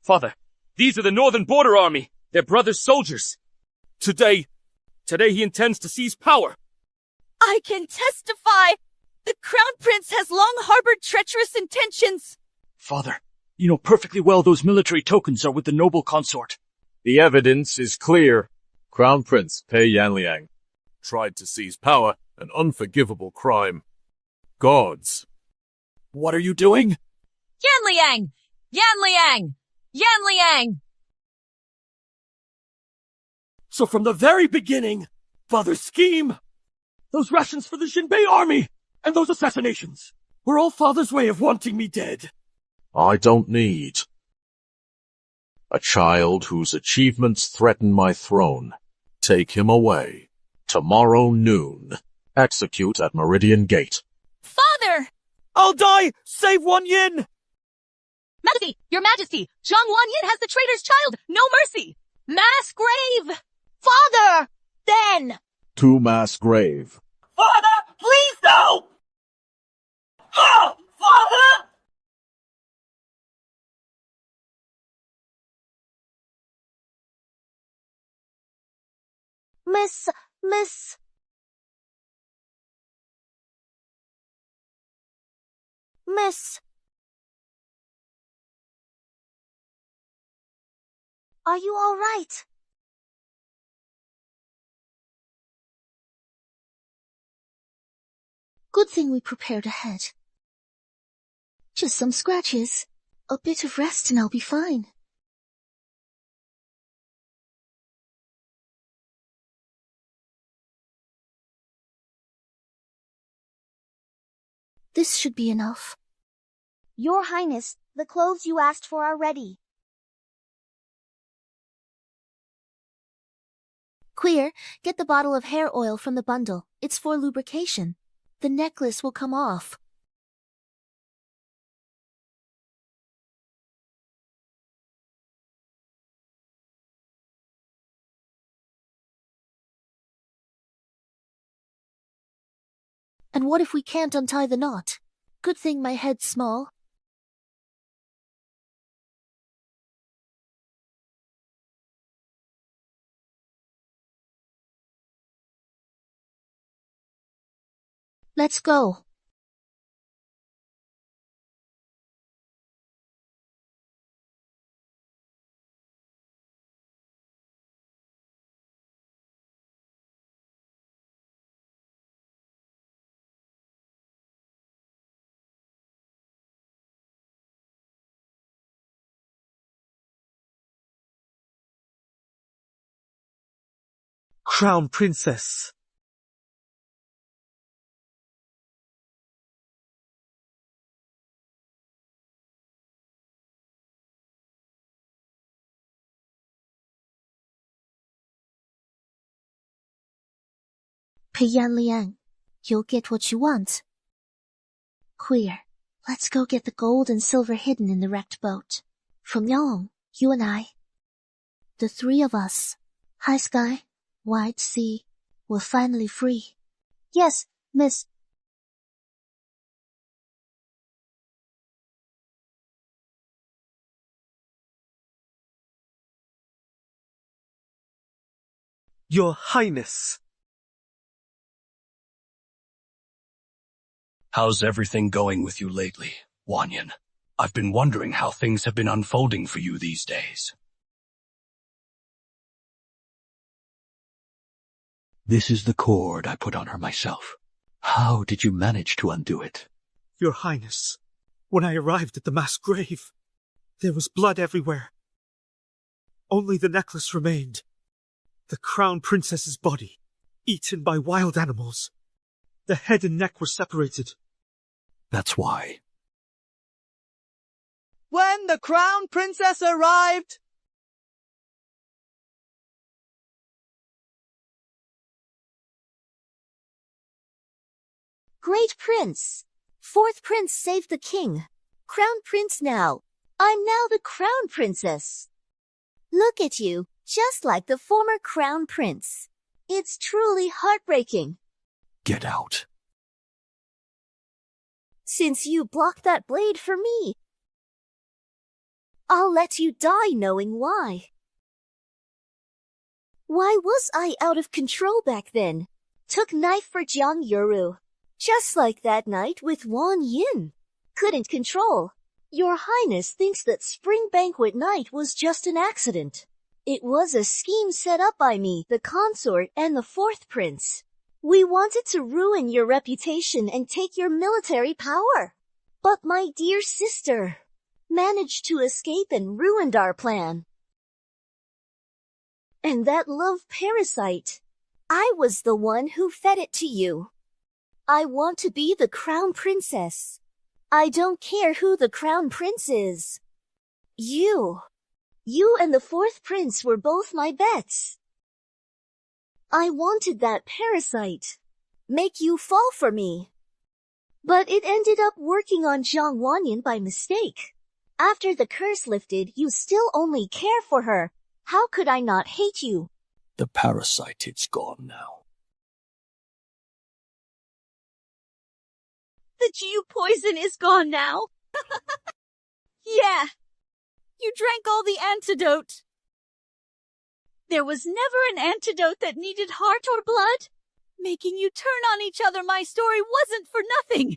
Father, these are the Northern Border Army. They're brother's soldiers. Today he intends to seize power. I can testify! The Crown Prince has long harbored treacherous intentions! Father, you know perfectly well those military tokens are with the noble consort. The evidence is clear. Crown Prince Pei Yanliang tried to seize power, an unforgivable crime. Guards. What are you doing? Yanliang! Yanliang! Yanliang! So from the very beginning, Father's scheme, those rations for the Jinbei army, and those assassinations were all Father's way of wanting me dead. I don't need a child whose achievements threaten my throne. Take him away. Tomorrow noon. Execute at Meridian Gate. Father! I'll die! Save Wanyan! Majesty! Your Majesty! Zhang Wanyin has the traitor's child! No mercy! Mass grave! Father! Then! To mass grave. Father, please no! Oh, Father! Miss... Are you all right? Good thing we prepared ahead. Just some scratches. A bit of rest and I'll be fine. This should be enough. Your Highness, the clothes you asked for are ready. Queer, get the bottle of hair oil from the bundle. It's for lubrication. The necklace will come off. And what if we can't untie the knot? Good thing my head's small. Let's go. Crown Princess. Pei Yan Liang, you'll get what you want. Queer, let's go get the gold and silver hidden in the wrecked boat. From now on, you and I, the three of us, high sky, wide sea, we're finally free. Yes, Miss. Your Highness. How's everything going with you lately, Wanyan? I've been wondering how things have been unfolding for you these days. This is the cord I put on her myself. How did you manage to undo it? Your Highness, when I arrived at the mass grave, there was blood everywhere. Only the necklace remained. The Crown Princess's body, eaten by wild animals. The head and neck were separated. That's why. When the Crown Princess arrived, Great Prince! Fourth Prince saved the king. Crown Prince now. I'm now the Crown Princess. Look at you, just like the former Crown Prince. It's truly heartbreaking. Get out. Since you blocked that blade for me, I'll let you die knowing why. Why was I out of control back then? Took knife for Jiang Yuru. Just like that night with Wan Yin. Couldn't control. Your Highness thinks that Spring Banquet night was just an accident. It was a scheme set up by me, the consort, and the fourth prince. We wanted to ruin your reputation and take your military power. But my dear sister managed to escape and ruined our plan. And that love parasite, I was the one who fed it to you. I want to be the Crown Princess. I don't care who the Crown Prince is. You and the fourth prince were both my bets. I wanted that parasite. Make you fall for me. But it ended up working on Zhang Wanyan by mistake. After the curse lifted, you still only care for her. How could I not hate you? The parasite, it's gone now. The Jiu poison is gone now. Yeah. You drank all the antidote. There was never an antidote that needed heart or blood. Making you turn on each other my story wasn't for nothing.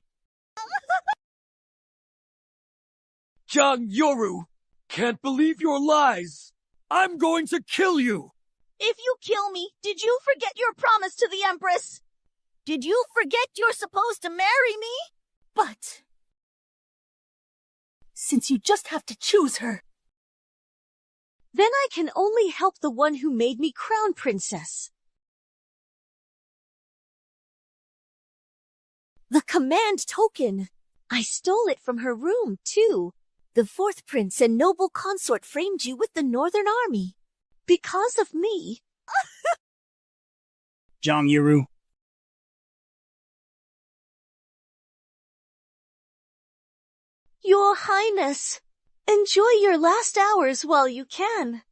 Jang Yoru! Can't believe your lies! I'm going to kill you! If you kill me, did you forget your promise to the Empress? Did you forget you're supposed to marry me? But since you just have to choose her, Then I can only help the one who made me crown princess. The command token. I stole it from her room, too. The fourth prince and noble consort framed you with the Northern Army. Because of me. Jang Yoru. Your Highness, enjoy your last hours while you can.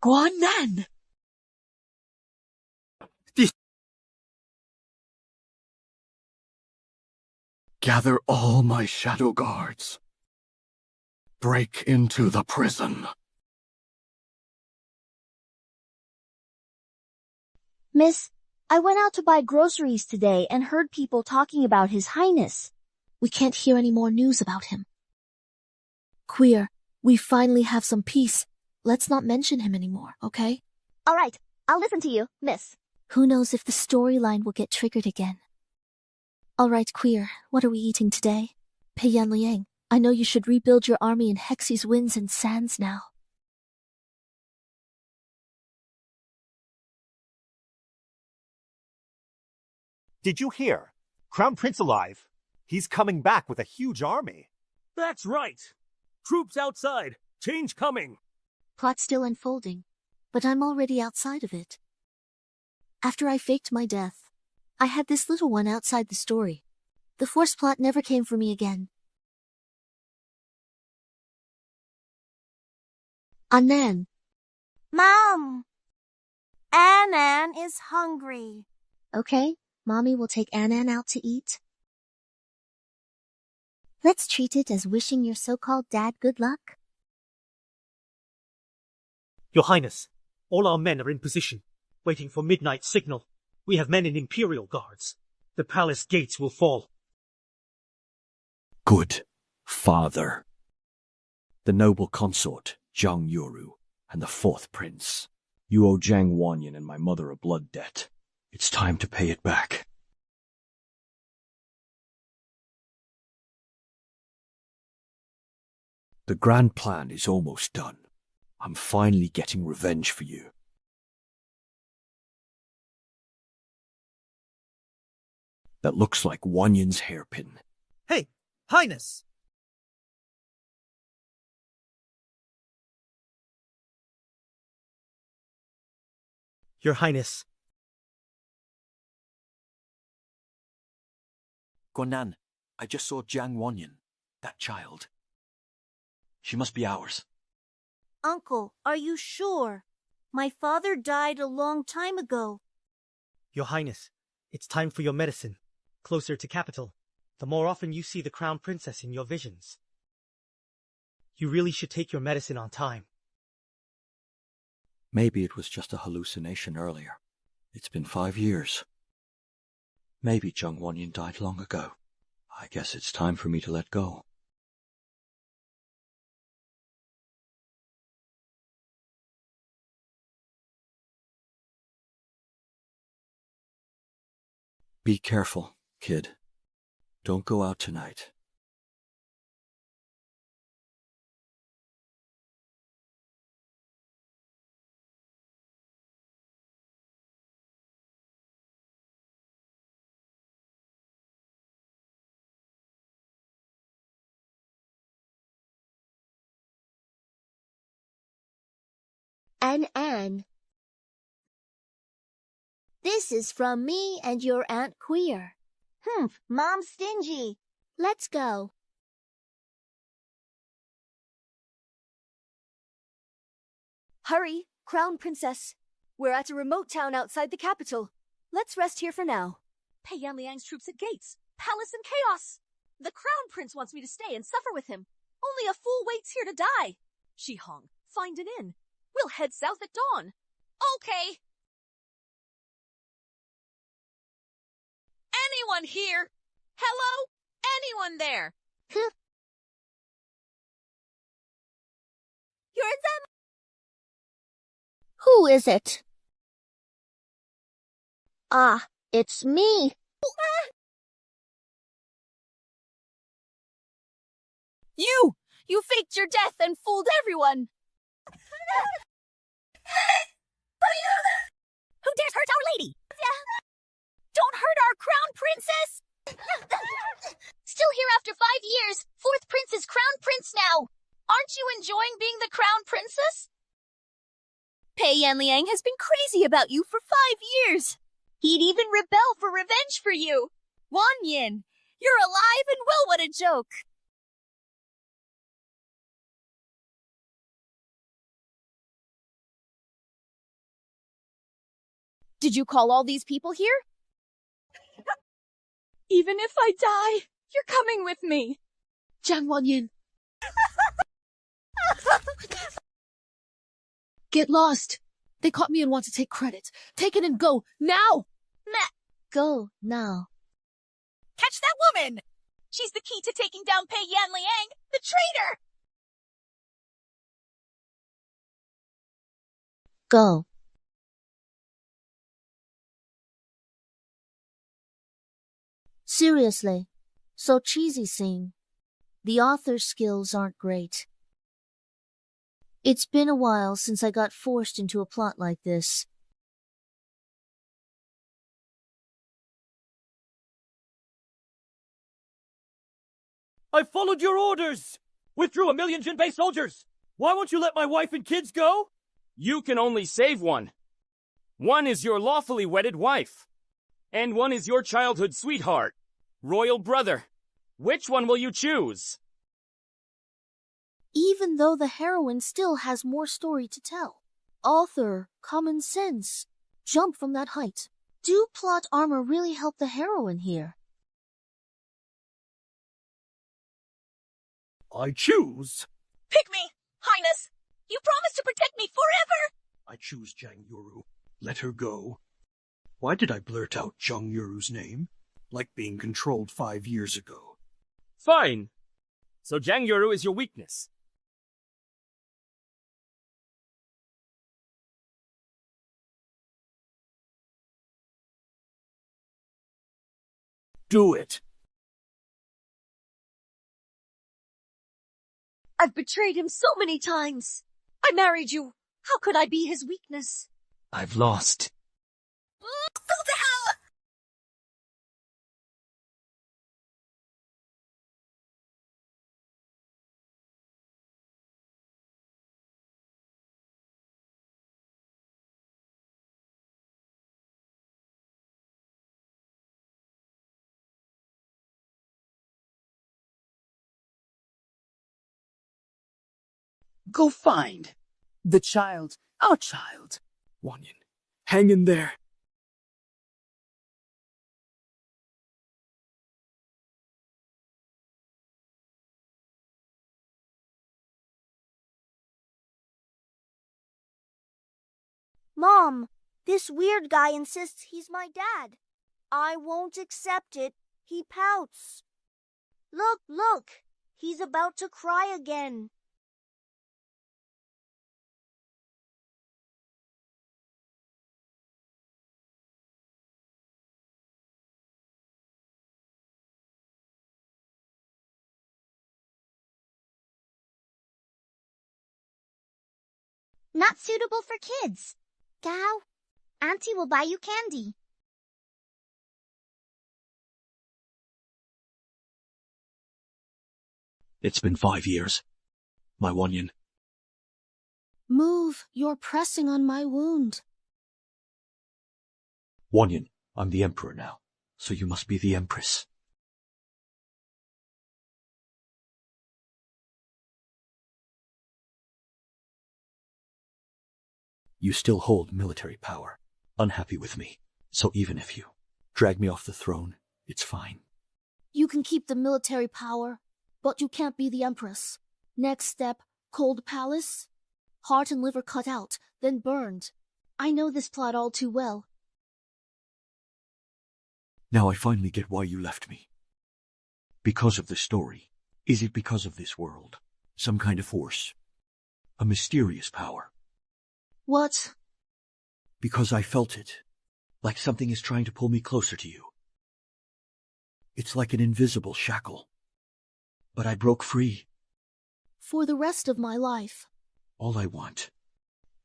Guanan! Gather all my shadow guards. Break into the prison. Miss, I went out to buy groceries today and heard people talking about His Highness. We can't hear any more news about him. Queer, we finally have some peace. Let's not mention him anymore, okay? All right, I'll listen to you, Miss. Who knows if the storyline will get triggered again. All right, Queer, what are we eating today? Peiyan Liang, I know you should rebuild your army in Hexy's winds and sands now. Did you hear? Crown Prince alive. He's coming back with a huge army. That's right. Troops outside. Change coming. Plot still unfolding, but I'm already outside of it. After I faked my death, I had this little one outside the story. The force plot never came for me again. Anan. Mom! Anan is hungry. Okay, Mommy will take Anan out to eat. Let's treat it as wishing your so-called dad good luck. Your Highness, all our men are in position, waiting for midnight signal. We have men in Imperial Guards. The palace gates will fall. Good father. The noble consort, Jang Yoru, and the fourth prince. You owe Jiang Wanyan and my mother a blood debt. It's time to pay it back. The grand plan is almost done. I'm finally getting revenge for you. That looks like Wanyan's hairpin. Hey, Highness! Your Highness. Guanan, I just saw Jiang Wanyan, that child. She must be ours. Uncle, are you sure? My father died a long time ago. Your Highness, it's time for your medicine. Closer to capital, the more often you see the Crown Princess in your visions. You really should take your medicine on time. Maybe it was just a hallucination earlier. It's been 5 years. Maybe Jiang Wanyan died long ago. I guess it's time for me to let go. Be careful, kid. Don't go out tonight. Anne. This is from me and your Aunt Queer. Mom's stingy. Let's go. Hurry, Crown Princess. We're at a remote town outside the capital. Let's rest here for now. Pei Yanliang's troops at gates. Palace in chaos. The crown prince wants me to stay and suffer with him. Only a fool waits here to die. Shi Hong, find an inn. We'll head south at dawn. Okay. Anyone here? Hello? Anyone there? You're them! Who is it? Ah, it's me. You faked your death and fooled everyone! Who dares hurt Our Lady? Don't hurt our crown princess! Still here after 5 years. Fourth prince is crown prince now. Aren't you enjoying being the crown princess? Pei Yanliang has been crazy about you for 5 years. He'd even rebel for revenge for you. Wanyin, you're alive and well, what a joke. Did you call all these people here? Even if I die, you're coming with me. Jiang Wanyin. Get lost. They caught me and want to take credit. Take it and go, now! Go, now. Catch that woman! She's the key to taking down Pei Yanliang, the traitor! Go. Seriously, so cheesy scene. The author's skills aren't great. It's been a while since I got forced into a plot like this. I followed your orders! Withdrew 1,000,000 Jinbei soldiers! Why won't you let my wife and kids go? You can only save one. One is your lawfully wedded wife. And one is your childhood sweetheart, royal brother. Which one will you choose? Even though the heroine still has more story to tell. Author, common sense. Jump from that height. Do plot armor really help the heroine here? I choose. Pick me, Highness! You promised to protect me forever! I choose Zhang Yuru. Let her go. Why did I blurt out Zhang Yuru's name? Like being controlled 5 years ago. Fine. So Zhang Yuru is your weakness. Do it. I've betrayed him so many times. I married you. How could I be his weakness? I've lost. Go to hell! Go find. The child. Our child. Wanyin, hang in there. Mom, this weird guy insists he's my dad. I won't accept it. He pouts. Look, he's about to cry again. Not suitable for kids. Gao, Auntie will buy you candy. It's been 5 years. My Wanyin. Move, you're pressing on my wound. Wanyin, I'm the Emperor now, so you must be the Empress. You still hold military power, unhappy with me, so even if you Drag me off the throne. It's fine. You can keep the military power, but you can't be the Empress. Next step, cold palace. Heart and liver cut out, then burned. I know this plot all too well. Now I finally get why you left me. Because of the story. Is it because of this world? Some kind of force? A mysterious power? What? Because I felt it. Like something is trying to pull me closer to you. It's like an invisible shackle. But I broke free. For the rest of my life. All I want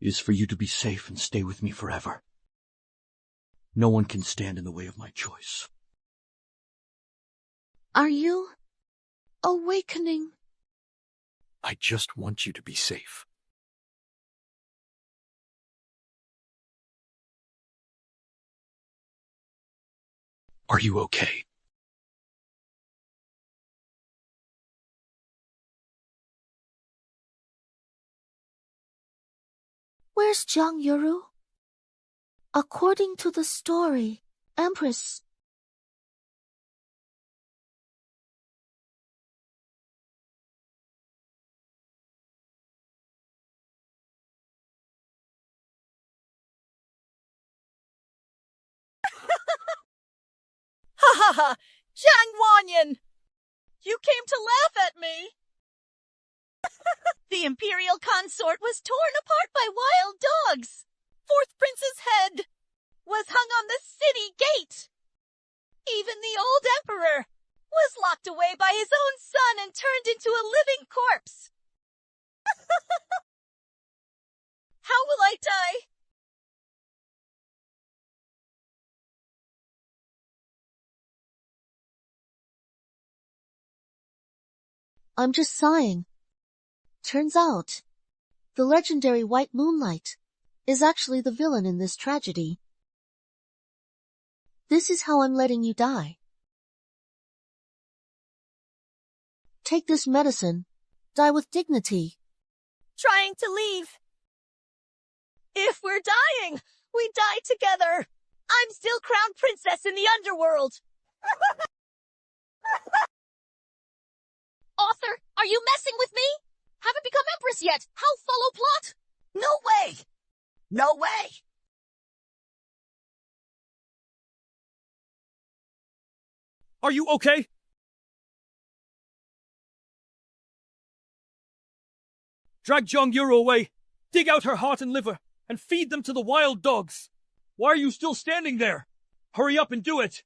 is for you to be safe and stay with me forever. No one can stand in the way of my choice. Are you awakening? I just want you to be safe. Are you okay? Where's Zhang Yuru? According to the story, Empress. Ha ha ha! Zhang Wanyan! You came to laugh at me! The Imperial consort was torn apart by wild dogs! Fourth Prince's head was hung on the city gate! Even the old Emperor was locked away by his own son and turned into a living corpse! How will I die? I'm just sighing. Turns out, the legendary White Moonlight is actually the villain in this tragedy. This is how I'm letting you die. Take this medicine. Die with dignity. Trying to leave. If we're dying, we die together. I'm still crown princess in the underworld. Author, are you messing with me? Haven't become Empress yet. How follow plot? No way! No way! Are you okay? Drag Zhang Yuru away, dig out her heart and liver, and feed them to the wild dogs. Why are you still standing there? Hurry up and do it!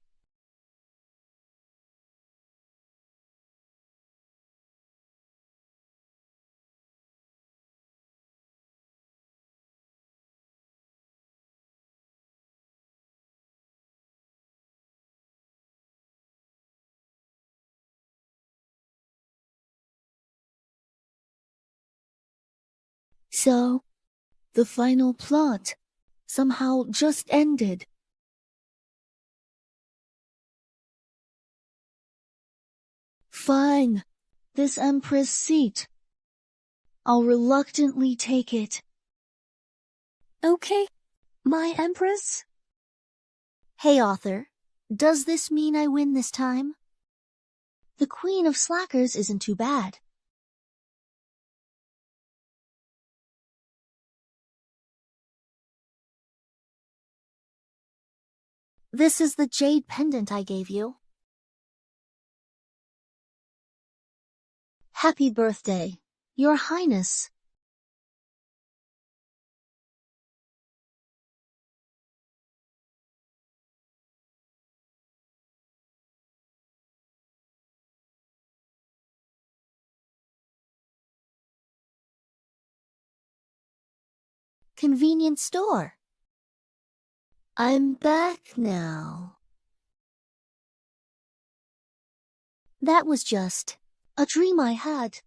So, the final plot somehow just ended. Fine. This Empress seat. I'll reluctantly take it. Okay, my Empress? Hey, author. Does this mean I win this time? The Queen of Slackers isn't too bad. This is the jade pendant I gave you. Happy birthday, Your Highness. Convenience store. I'm back now. That was just a dream I had.